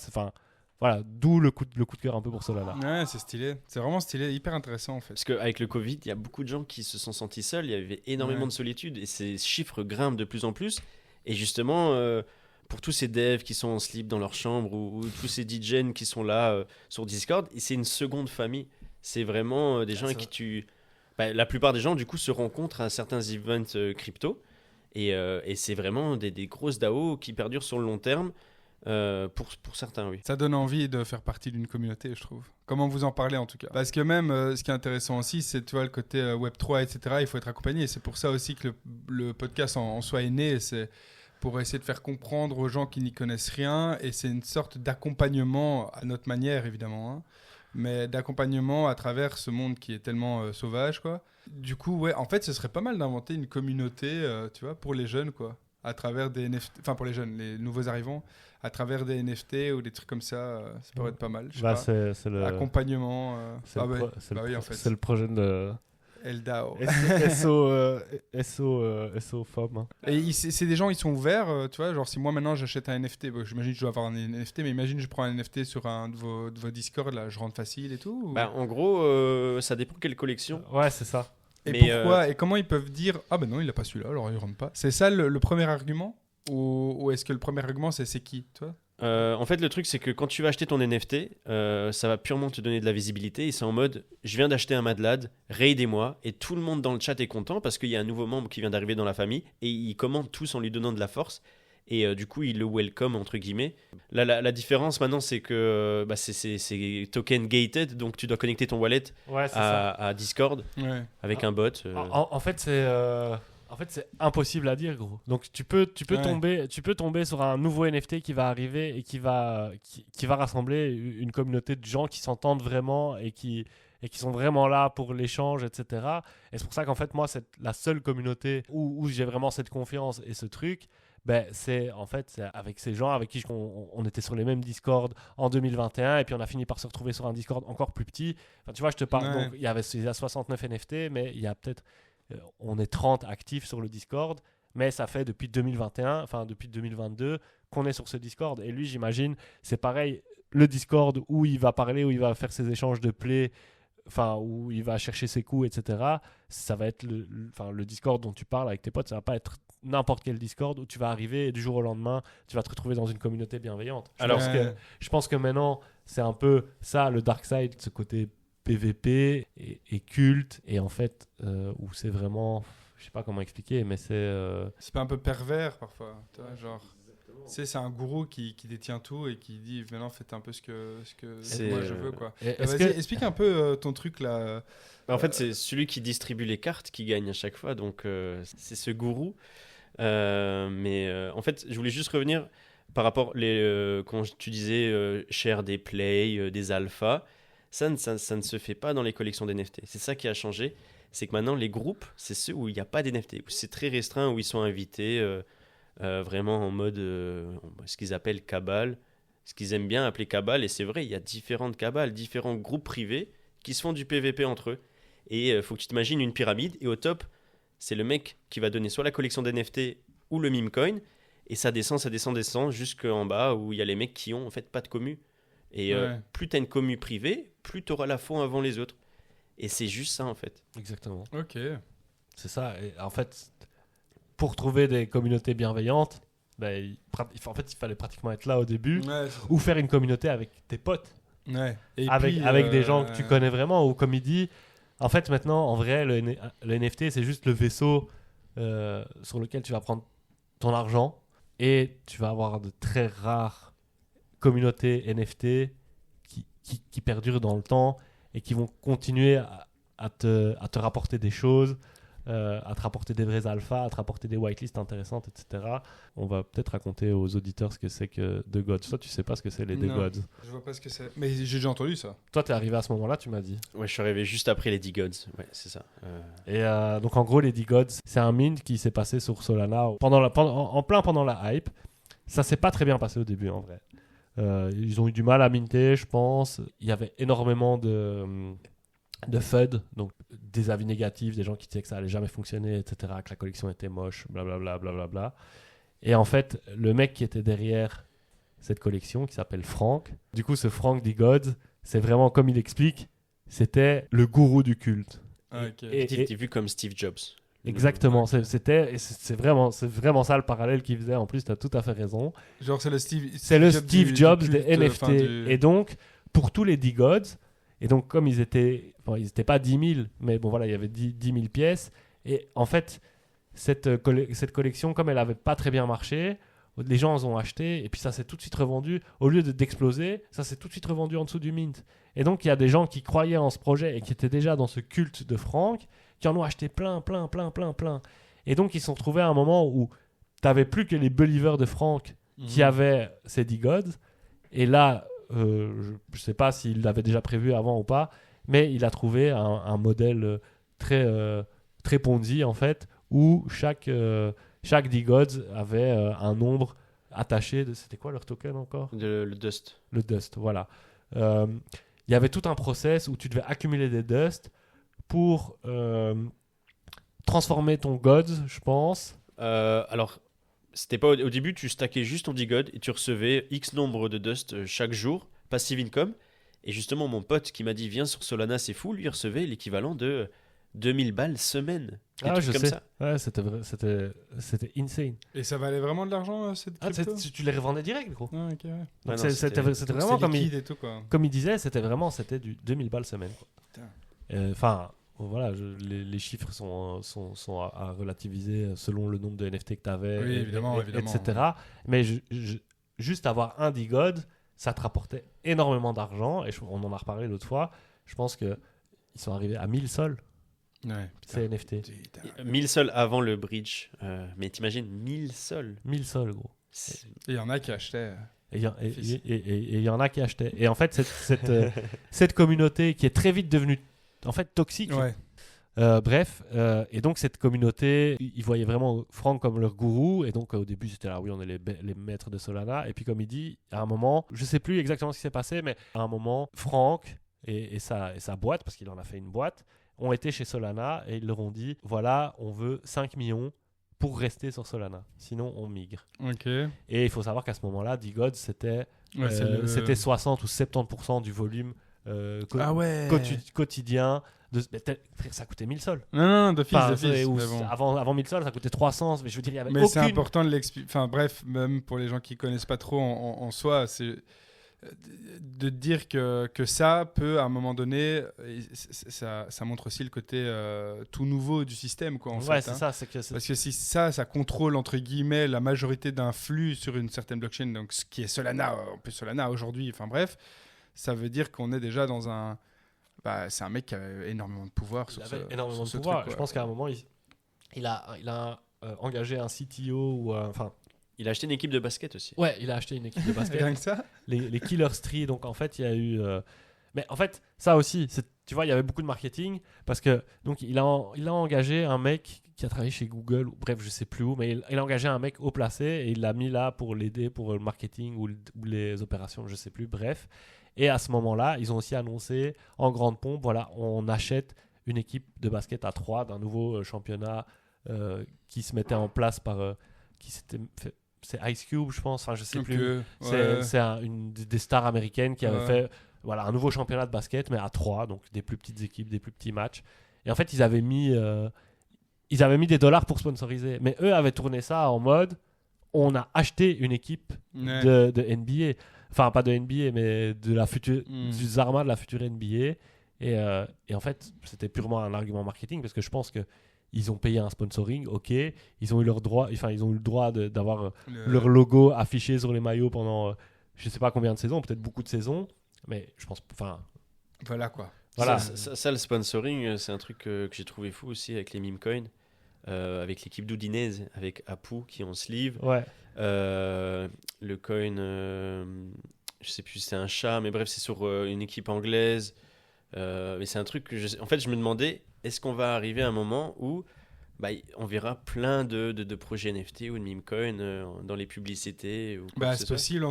C: voilà, d'où le coup de cœur un peu pour Solana.
A: Ouais, c'est stylé. C'est vraiment stylé, hyper intéressant en fait.
B: Parce qu'avec le Covid, il y a beaucoup de gens qui se sont sentis seuls. Il y avait énormément de solitude et ces chiffres grimpent de plus en plus. Et justement, pour tous ces devs qui sont en slip dans leur chambre ou tous ces DJs qui sont là sur Discord, c'est une seconde famille. C'est vraiment des gens avec qui la plupart des gens, du coup, se rencontrent à certains events crypto. Et c'est vraiment des grosses DAO qui perdurent sur le long terme. Pour certains, oui.
A: Ça donne envie de faire partie d'une communauté, je trouve. Comment vous en parlez en tout cas. Parce que même, ce qui est intéressant aussi, c'est le côté Web3, etc. Il faut être accompagné. Et c'est pour ça aussi que le podcast en soi est né. C'est pour essayer de faire comprendre aux gens qui n'y connaissent rien. Et c'est une sorte d'accompagnement à notre manière, évidemment. mais d'accompagnement à travers ce monde qui est tellement sauvage, quoi. Du coup, ouais, en fait, ce serait pas mal d'inventer une communauté, tu vois, pour les jeunes, quoi, à travers des NFT, enfin pour les jeunes, les nouveaux arrivants, à travers des NFT ou des trucs comme ça pourrait être pas mal. Je sais pas.
C: C'est le
A: accompagnement.
C: c'est le projet de
A: Eldao.
C: SO FOM. Hein.
A: Et c'est des gens, ils sont ouverts, tu vois, genre si moi maintenant j'achète un NFT, j'imagine que je dois avoir un NFT, mais imagine je prends un NFT sur un de vos Discord, là, je rentre facile et tout ou...
B: En gros, ça dépend quelle collection.
C: Ouais, c'est ça.
A: Et pourquoi et comment ils peuvent dire ah ben non, il a pas celui-là, alors il rentre pas. C'est ça le premier argument ou est-ce que le premier argument c'est qui, toi?
B: En fait, le truc, c'est que quand tu vas acheter ton NFT, ça va purement te donner de la visibilité. Et c'est en mode, je viens d'acheter un Mad Lad, raidez-moi. Et tout le monde dans le chat est content parce qu'il y a un nouveau membre qui vient d'arriver dans la famille. Et ils commentent tous en lui donnant de la force. Et du coup, ils le welcome, entre guillemets. La différence maintenant, c'est que c'est token gated. Donc, tu dois connecter ton wallet à Discord avec un bot.
C: En fait, c'est impossible à dire, gros. Donc tu peux tomber sur un nouveau NFT qui va arriver et qui va rassembler une communauté de gens qui s'entendent vraiment et qui sont vraiment là pour l'échange, etc. Et c'est pour ça qu'en fait, moi, c'est la seule communauté où j'ai vraiment cette confiance et ce truc. C'est avec ces gens avec qui on était sur les mêmes Discord en 2021 et puis on a fini par se retrouver sur un Discord encore plus petit. Enfin, tu vois, je te parle. Donc, il y a 69 NFT, mais il y a peut-être... on est 30 actifs sur le Discord, mais ça fait depuis 2021, enfin depuis 2022 qu'on est sur ce Discord. Et lui, j'imagine, c'est pareil, le Discord où il va parler, où il va faire ses échanges de play, enfin où il va chercher ses coups, etc. Ça va être le Discord dont tu parles avec tes potes, ça va pas être n'importe quel Discord où tu vas arriver et du jour au lendemain, tu vas te retrouver dans une communauté bienveillante. Je pense que maintenant, c'est un peu ça, le dark side, ce côté PVP et culte, et en fait où c'est vraiment, je sais pas comment expliquer, mais c'est
A: pas un peu pervers parfois, tu vois, genre c'est un gourou qui détient tout et qui dit maintenant faites un peu ce que moi je veux, quoi. Vas-y, explique un peu ton truc là.
B: En fait, c'est celui qui distribue les cartes qui gagne à chaque fois, donc c'est ce gourou. En fait, je voulais juste revenir par rapport quand tu disais share des plays, des alphas. Ça ne se fait pas dans les collections d'NFT. C'est ça qui a changé. C'est que maintenant, les groupes, c'est ceux où il n'y a pas d'NFT. C'est très restreint, où ils sont invités vraiment en mode ce qu'ils appellent cabale. Ce qu'ils aiment bien appeler cabale. Et c'est vrai, il y a différentes cabales, différents groupes privés qui se font du PVP entre eux. Et il faut que tu t'imagines une pyramide. Et au top, c'est le mec qui va donner soit la collection d'NFT ou le meme coin. Et ça descend jusqu'en bas où il y a les mecs qui ont en fait pas de commu. Et plus tu as une commu privée, plus tu auras la fond avant les autres. Et c'est juste ça, en fait.
C: Exactement.
A: Ok.
C: C'est ça. Et en fait, pour trouver des communautés bienveillantes, il fallait pratiquement être là au début, ou faire une communauté avec tes potes.
A: Ouais. Et
C: avec des gens que tu connais vraiment, ou comme il dit, en fait, maintenant, en vrai, le NFT, c'est juste le vaisseau sur lequel tu vas prendre ton argent, et tu vas avoir de très rares communautés NFT qui perdurent dans le temps et qui vont continuer à te rapporter des choses, à te rapporter des vrais alphas, à te rapporter des whitelists intéressantes, etc. On va peut-être raconter aux auditeurs ce que c'est que The Gods. Toi, tu sais pas ce que c'est les The Gods.
A: Je vois pas ce que c'est. Mais j'ai déjà entendu ça.
C: Toi, t'es arrivé à ce moment-là, tu m'as dit.
B: Ouais, je suis arrivé juste après les The Gods. Ouais, c'est ça.
C: Et donc, en gros, les The Gods, c'est un mint qui s'est passé sur Solana pendant la hype. Ça s'est pas très bien passé au début, en vrai. Ils ont eu du mal à minter, je pense. Il y avait énormément de FUD, donc des avis négatifs, des gens qui disaient que ça allait jamais fonctionner, etc., que la collection était moche, blablabla, blablabla. Et en fait, le mec qui était derrière cette collection, qui s'appelle Frank, du coup, ce Frank The Gods, c'est vraiment comme il explique, c'était le gourou du culte.
A: Okay.
B: T'es vu comme Steve Jobs.
C: Exactement, c'est vraiment ça le parallèle qu'il faisait. En plus, tu as tout à fait raison.
A: Genre, c'est le Steve Jobs
C: des NFT. Et donc, pour tous les The Gods, et donc comme ils étaient pas 10 000, mais bon voilà, il y avait 10 000 pièces. Et en fait, cette collection, comme elle n'avait pas très bien marché, les gens en ont acheté, et puis ça s'est tout de suite revendu. Au lieu d'exploser, ça s'est tout de suite revendu en dessous du mint. Et donc, il y a des gens qui croyaient en ce projet et qui étaient déjà dans ce culte de Frank, qui en ont acheté plein. Et donc, ils se sont retrouvés à un moment où tu n'avais plus que les believers de Frank qui avaient ces The Gods. Et là, je sais pas s'il l'avait déjà prévu avant ou pas, mais il a trouvé un modèle très Ponzi en fait, où chaque DeGods avait un nombre attaché de... C'était quoi leur token encore ?
B: Le Dust.
C: Le Dust, voilà. Il y avait tout un process où tu devais accumuler des Dust pour transformer ton Gods, je pense.
B: Alors, c'était pas au début, tu stackais juste ton D-God et tu recevais X nombre de Dust chaque jour, passive income. Et justement, mon pote qui m'a dit viens sur Solana, c'est fou, lui il recevait l'équivalent de 2000 balles semaine.
C: Je sais. Ça. Ouais, c'était insane.
A: Et ça valait vraiment de l'argent, cette crypto ?
C: Tu les revendais direct, gros.
A: Ah, ok, ouais.
C: Donc c'était vraiment comme il disait, c'était du 2000 balles semaine. Enfin, voilà, les chiffres sont à relativiser selon le nombre de NFT que tu avais,
A: oui, évidemment.
C: etc. Mais juste avoir un DeGod, ça te rapportait énormément d'argent. Et on en a reparlé l'autre fois. Je pense qu'ils sont arrivés à 1000 sols.
A: Ouais,
C: c'est NFT.
B: 1000 sols avant le bridge. Mais t'imagines, 1000 sols.
C: 1000 sols, gros.
A: Et il y en a qui achetaient.
C: Et il y en a qui achetaient. Et en fait, cette communauté qui est très vite devenue en fait toxique.
A: Ouais.
C: Et donc cette communauté, ils voyaient vraiment Frank comme leur gourou. Et donc au début, c'était là, oui, on est les maîtres de Solana. Et puis comme il dit, à un moment, je sais plus exactement ce qui s'est passé, mais à un moment, Frank et sa boîte, parce qu'il en a fait une boîte, ont été chez Solana et ils leur ont dit, voilà, on veut 5 millions pour rester sur Solana. Sinon, on migre.
A: Ok.
C: Et il faut savoir qu'à ce moment-là, DeGods, c'était 60 ou 70% du volume quotidien. Ça coûtait 1000 sols.
A: Non, d'office.
C: Bon. Avant 1000 sols, ça coûtait 300. Mais je veux dire, il y avait
A: mais c'est important de l'expliquer. Enfin bref, même pour les gens qui connaissent pas trop en soi, c'est de dire que ça peut à un moment donné, ça montre aussi le côté tout nouveau du système, quoi.
C: C'est ça.
A: Parce que si ça contrôle entre guillemets la majorité d'un flux sur une certaine blockchain, donc ce qui est Solana, on peut Solana aujourd'hui. Enfin bref, ça veut dire qu'on est déjà dans un c'est un mec qui a énormément de pouvoir sur ce truc.
C: Je pense qu'à un moment, il a engagé un CTO
B: il a acheté une équipe de basket aussi.
C: Ouais, il a acheté une équipe de basket.
A: Rien que ça.
C: Les Killer Street. Donc en fait, il y a eu. Mais en fait, ça aussi, tu vois, il y avait beaucoup de marketing parce que donc il a engagé un mec qui a travaillé chez Google. Bref, je sais plus où, mais il a engagé un mec haut placé et il l'a mis là pour l'aider pour le marketing ou les opérations, je sais plus. Bref. Et à ce moment-là, ils ont aussi annoncé en grande pompe, voilà, on achète une équipe de basket à 3 d'un nouveau championnat qui se mettait en place par c'est Ice Cube, je pense. Enfin, je sais plus. C'est une des stars américaines qui avait fait un nouveau championnat de basket, mais à 3, donc des plus petites équipes, des plus petits matchs. Et en fait, ils avaient mis des dollars pour sponsoriser. Mais eux avaient tourné ça en mode, on a acheté une équipe de NBA. Enfin, pas de NBA, mais de la future, du Zarma de la future NBA. Et en fait, c'était purement un argument marketing parce que je pense qu'ils ont payé un sponsoring, ok. Ils ont eu le droit d'avoir leur logo affiché sur les maillots pendant je sais pas combien de saisons, peut-être beaucoup de saisons. Mais je pense.
A: Voilà quoi.
C: Voilà.
B: Ça, le sponsoring, c'est un truc que j'ai trouvé fou aussi avec les meme coins. Avec l'équipe d'Udinese, avec Apu qui est en sleeve.
C: Ouais.
B: Le coin, je sais plus si c'est un chat, mais bref, c'est sur une équipe anglaise. Mais c'est un truc que en fait, je me demandais, est-ce qu'on va arriver à un moment où on verra plein de projets NFT ou de meme coin dans les publicités ou
A: c'est possible.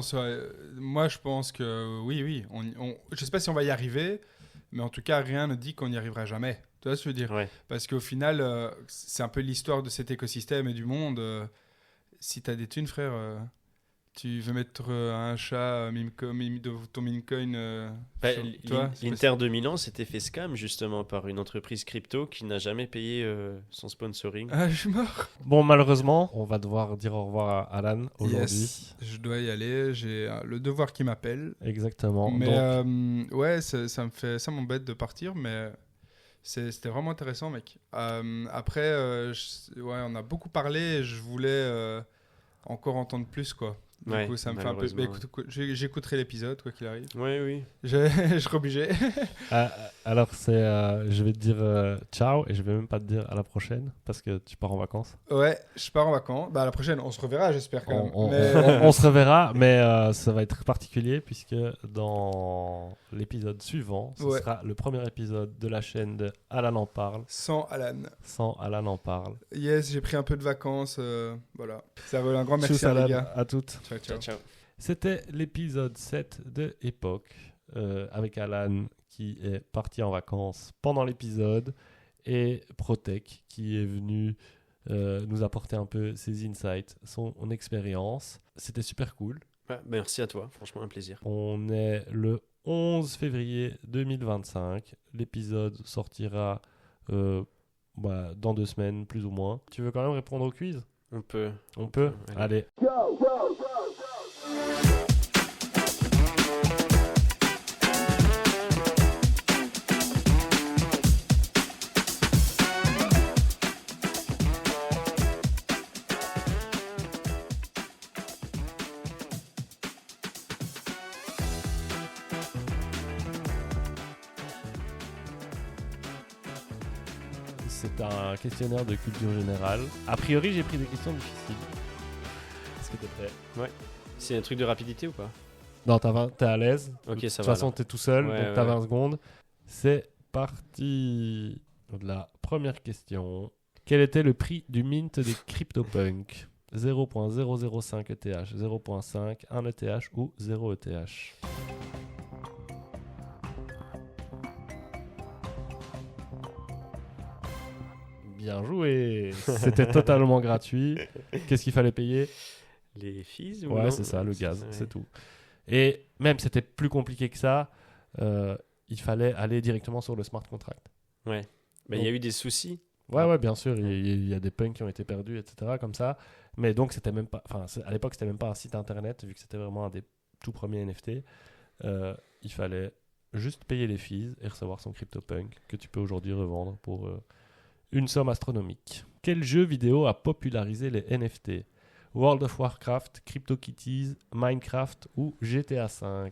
A: Moi, je pense que oui. Je sais pas si on va y arriver, mais en tout cas, rien ne dit qu'on n'y arrivera jamais. Tu vois ce que je veux dire ? Parce qu'au final, c'est un peu l'histoire de cet écosystème et du monde. Si tu as des thunes, frère, tu veux mettre un chat de ton meme coin.
B: L'Inter de Milan s'était fait scam justement par une entreprise crypto qui n'a jamais payé son sponsoring.
A: Ah, je suis mort.
C: Bon, malheureusement, on va devoir dire au revoir à Alan aujourd'hui.
A: Yes, je dois y aller. J'ai le devoir qui m'appelle.
C: Exactement.
A: Mais ça m'embête de partir, mais. C'était vraiment intéressant, mec. Après, on a beaucoup parlé et je voulais encore entendre plus, quoi. Du coup, ça me fait un peu. Écoute, j'écouterai l'épisode, quoi qu'il arrive.
B: Oui.
A: Je serai obligé.
C: Alors, je vais te dire ciao et je vais même pas te dire à la prochaine parce que tu pars en vacances.
A: Ouais, je pars en vacances. Bah, à la prochaine, on se reverra, j'espère quand même.
C: On se reverra, mais ça va être particulier puisque dans l'épisode suivant, ce sera le premier épisode de la chaîne de Alan en parle.
A: Sans Alan
C: en parle.
A: Yes, j'ai pris un peu de vacances. Voilà. Ça va, un grand merci
C: à
A: les gars.
C: À toutes.
B: Ciao.
C: C'était l'épisode 7 de Époque avec Alan qui est parti en vacances pendant l'épisode et Protech qui est venu nous apporter un peu ses insights, son expérience. C'était super cool.
B: Merci à toi, franchement un plaisir.
C: On est le 11 février 2025. L'épisode sortira dans 2 semaines, plus ou moins. Tu veux quand même répondre au quiz ?
B: On peut.
C: Allez. C'est un questionnaire de culture générale. A priori, j'ai pris des questions difficiles. Est-ce que t'es prêt ?
B: Ouais. C'est un truc de rapidité ou pas ?
C: Non, t'es à l'aise.
B: Ok, ça va.
C: De toute façon, t'es tout seul, donc t'as 20 secondes. C'est parti. La première question. Quel était le prix du mint des CryptoPunks ? 0.005 ETH, 0.5, 1 ETH ou 0 ETH ? Bien joué. C'était totalement gratuit. Qu'est-ce qu'il fallait payer ?
B: Les fees ?
C: Ouais, c'est ça, le gaz, c'est tout. Et même, c'était plus compliqué que ça. Il fallait aller directement sur le smart contract.
B: Ouais. Mais il y a eu des soucis.
C: Ouais, bien sûr. Il y a des punks qui ont été perdus, etc. comme ça. Mais donc, c'était même pas... Enfin, à l'époque, c'était même pas un site internet, vu que c'était vraiment un des tout premiers NFT. Il fallait juste payer les fees et recevoir son CryptoPunk que tu peux aujourd'hui revendre pour une somme astronomique. Quel jeu vidéo a popularisé les NFT ? World of Warcraft, CryptoKitties, Minecraft ou GTA V ?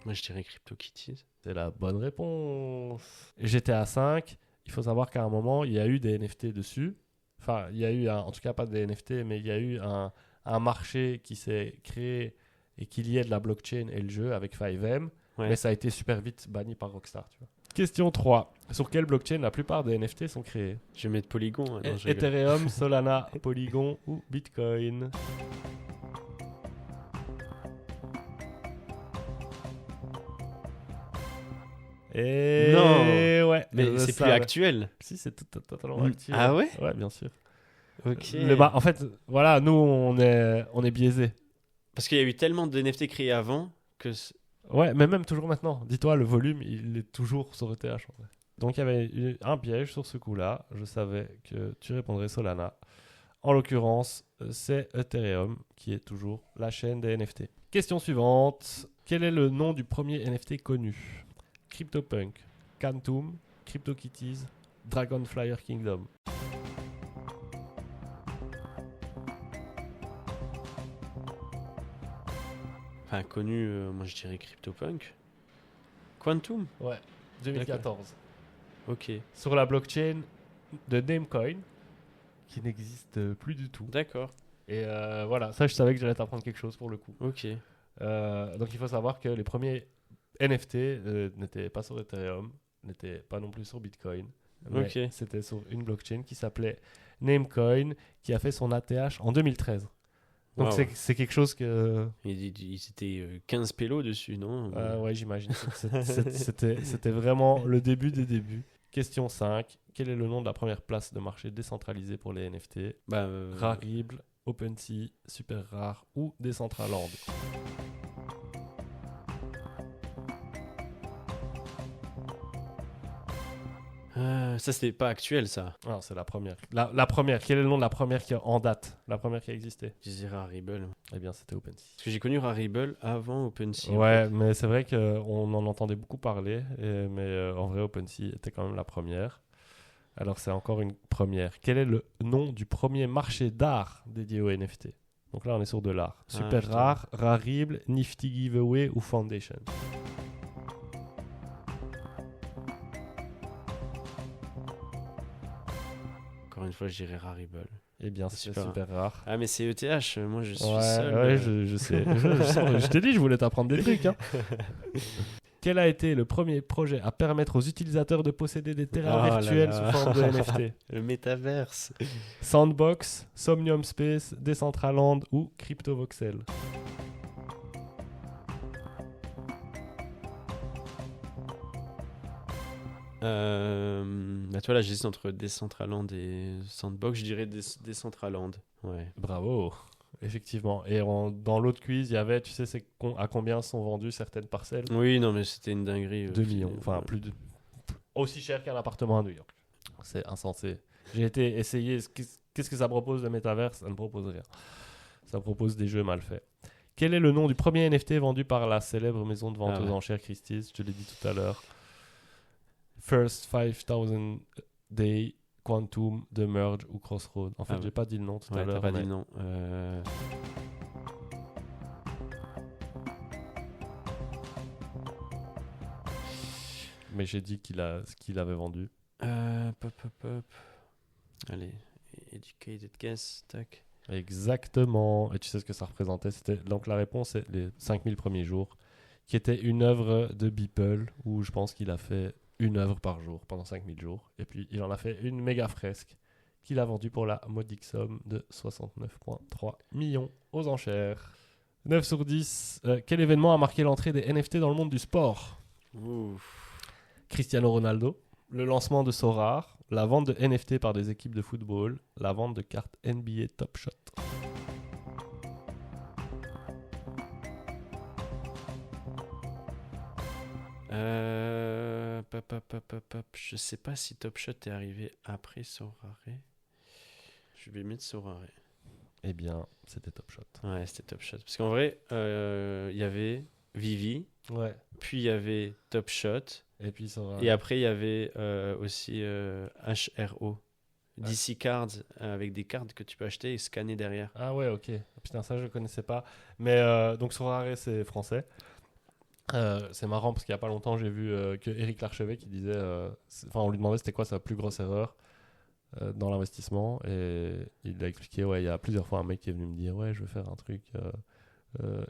B: Moi, je dirais CryptoKitties.
C: C'est la bonne réponse. GTA V, il faut savoir qu'à un moment, il y a eu des NFT dessus. Enfin, il y a eu, en tout cas pas des NFT, mais il y a eu un marché qui s'est créé et qui liait de la blockchain et le jeu avec 5M. Ouais. Mais ça a été super vite banni par Rockstar. Tu vois. Question 3. Sur quelle blockchain la plupart des NFT sont créés ?
B: Je vais mettre Polygon.
C: Ethereum, Solana, Polygon ou Bitcoin ? Et
B: non,
C: ouais,
B: mais c'est plus actuel.
C: Si, c'est totalement actuel.
B: Ah ouais ?
C: Ouais, bien sûr.
B: Ok.
C: En fait, voilà, nous on est biaisés.
B: Parce qu'il y a eu tellement de NFT créés avant que.
C: Ouais, mais même toujours maintenant. Dis-toi, le volume, il est toujours sur ETH. En fait. Donc il y avait un piège sur ce coup-là. Je savais que tu répondrais Solana. En l'occurrence, c'est Ethereum qui est toujours la chaîne des NFT. Question suivante. Quel est le nom du premier NFT connu ? CryptoPunk, Quantum, CryptoKitties, Dragonflyer Kingdom.
B: Enfin, connu, moi je dirais CryptoPunk. Quantum ?
C: Ouais, 2014.
B: D'accord. Ok.
C: Sur la blockchain de Namecoin, qui n'existe plus du tout.
B: D'accord.
C: Et voilà, ça je savais que j'allais t'apprendre quelque chose pour le coup.
B: Ok.
C: Donc il faut savoir que les premiers NFT n'étaient pas sur Ethereum, n'étaient pas non plus sur Bitcoin. Mais c'était sur une blockchain qui s'appelait Namecoin, qui a fait son ATH en 2013. Donc c'est quelque chose que...
B: Ils étaient 15 pélos dessus, non ?
C: Ouais, j'imagine. C'était vraiment le début des débuts. Question 5. Quel est le nom de la première place de marché décentralisée pour les NFT ? Rarible, OpenSea, Super Rare ou Decentraland ?
B: Ça, c'était pas actuel, ça.
C: Non, c'est la première. La première. Quel est le nom de la première qui en date ? La première qui a existé ?
B: Je dirais Rarible.
C: Eh bien, c'était OpenSea.
B: Parce que j'ai connu Rarible avant OpenSea.
C: Ouais, mais c'est vrai qu'on en entendait beaucoup parler. Mais en vrai, OpenSea était quand même la première. Alors, c'est encore une première. Quel est le nom du premier marché d'art dédié au NFT? Donc là, on est sur de l'art. Super rare, rarible, nifty giveaway ou foundation?
B: Encore une fois, je dirais Rarible.
C: Eh bien, c'est super rare.
B: Ah, mais c'est ETH, moi je suis
C: ouais,
B: seul.
C: Ouais, je sais. je t'ai dit, je voulais t'apprendre des trucs. Hein. Quel a été le premier projet à permettre aux utilisateurs de posséder des terrains virtuels sous forme de NFT?
B: Le métaverse.
C: Sandbox, Somnium Space, Decentraland ou CryptoVoxel?
B: Bah toi là j'hésite entre Decentraland et Sandbox, je dirais Decentraland. Ouais.
C: Bravo. Effectivement. Et dans l'autre quiz, il y avait, tu sais, à combien sont vendues certaines parcelles?
B: Oui, non, mais c'était une dinguerie.
C: 2 millions. Enfin, aussi cher qu'un appartement à New York. C'est insensé. J'ai été essayer. Qu'est-ce que ça propose le métaverse? Ça ne propose rien. Ça propose des jeux mal faits. Quel est le nom du premier NFT vendu par la célèbre maison de vente aux enchères Christie's? Je te l'ai dit tout à l'heure. First 5000 Day, Quantum, The Merge ou Crossroad. En fait, j'ai pas dit le nom tout à l'heure.
B: T'as pas dit le nom.
C: Mais j'ai dit ce qu'il avait vendu.
B: Pop. Allez, Educated Guess, tac.
C: Exactement. Et tu sais ce que ça représentait? Donc la réponse, c'est les 5000 premiers jours, qui était une œuvre de Beeple, où je pense qu'il a fait une œuvre par jour pendant 5000 jours. Et puis, il en a fait une méga fresque qu'il a vendue pour la modique somme de 69,3 millions aux enchères. 9 sur 10. Quel événement a marqué l'entrée des NFT dans le monde du sport? Cristiano Ronaldo, le lancement de Sorare, la vente de NFT par des équipes de football, la vente de cartes NBA Top Shot.
B: Je sais pas si Top Shot est arrivé après Sorare. Je vais mettre Sorare.
C: Eh bien, c'était Top Shot.
B: Ouais, c'était Top Shot. Parce qu'en vrai, il y avait Vivi, puis il y avait Top Shot,
C: et puis Sorare.
B: Et après, il y avait aussi HRO. DC Cards, avec des cartes que tu peux acheter et scanner derrière.
C: Ah ouais, ok. Putain, ça, je connaissais pas. Mais donc, Sorare, c'est français. C'est marrant parce qu'il n'y a pas longtemps, j'ai vu que Éric Larchevet qui disait, on lui demandait c'était quoi sa plus grosse erreur dans l'investissement, et il a expliqué, il y a plusieurs fois un mec qui est venu me dire, je veux faire un truc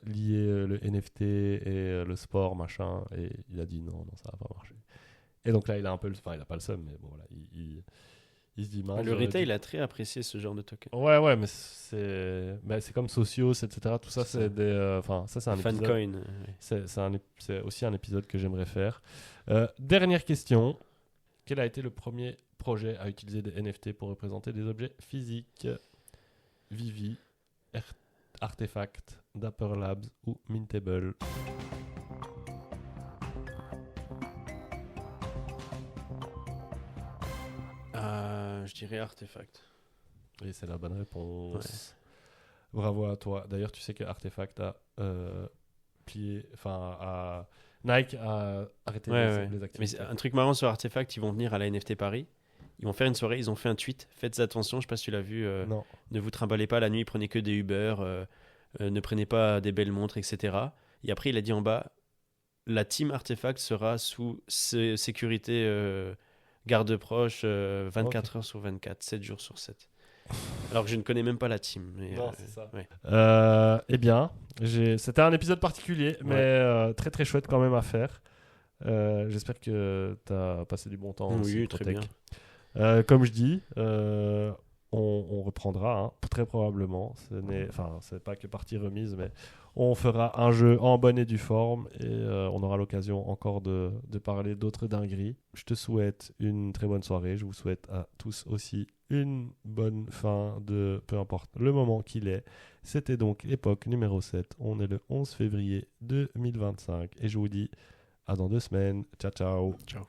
C: lier le NFT et le sport, machin, et il a dit non, ça va pas marcher. Et donc là, il a un peu, il a pas le seum, mais bon, voilà, il se dit mince.
B: Le retail, il a très apprécié ce genre de token.
C: Ouais, mais c'est comme Socios, etc. Tout ça, c'est des. Ça, c'est un
B: Fancoin.
C: C'est aussi un épisode que j'aimerais faire. Dernière question. Quel a été le premier projet à utiliser des NFT pour représenter des objets physiques? Vivi, Artefact, Dapper Labs ou Mintable?
B: Je dirais Artefact.
C: Et c'est la bonne réponse. Ouais. Bravo à toi. D'ailleurs, tu sais que Artefact a Nike a arrêté les activités.
B: Mais un truc marrant sur Artefact, ils vont venir à la NFT Paris. Ils vont faire une soirée, ils ont fait un tweet. Faites attention, je sais pas si tu l'as vu.
C: Non.
B: Ne vous trimballez pas la nuit, prenez que des Uber, ne prenez pas des belles montres, etc. Et après, il a dit en bas, la team Artefact sera sous sécurité garde proche 24 heures sur 24, 7 jours sur 7. Alors que je ne connais même pas la team. Mais,
C: non, c'est ça.
B: Ouais.
C: Eh bien, c'était un épisode particulier, mais très très chouette quand même à faire. J'espère que tu as passé du bon temps.
B: Oui, très bien.
C: Comme je dis, on reprendra, très probablement. C'est pas que partie remise, mais on fera un jeu en bonne et due forme, et on aura l'occasion encore de parler d'autres dingueries. Je te souhaite une très bonne soirée. Je vous souhaite à tous aussi une bonne fin de peu importe le moment qu'il est. C'était donc époque numéro 7. On est le 11 février 2025 et je vous dis à dans 2 semaines. Ciao.
B: Ciao.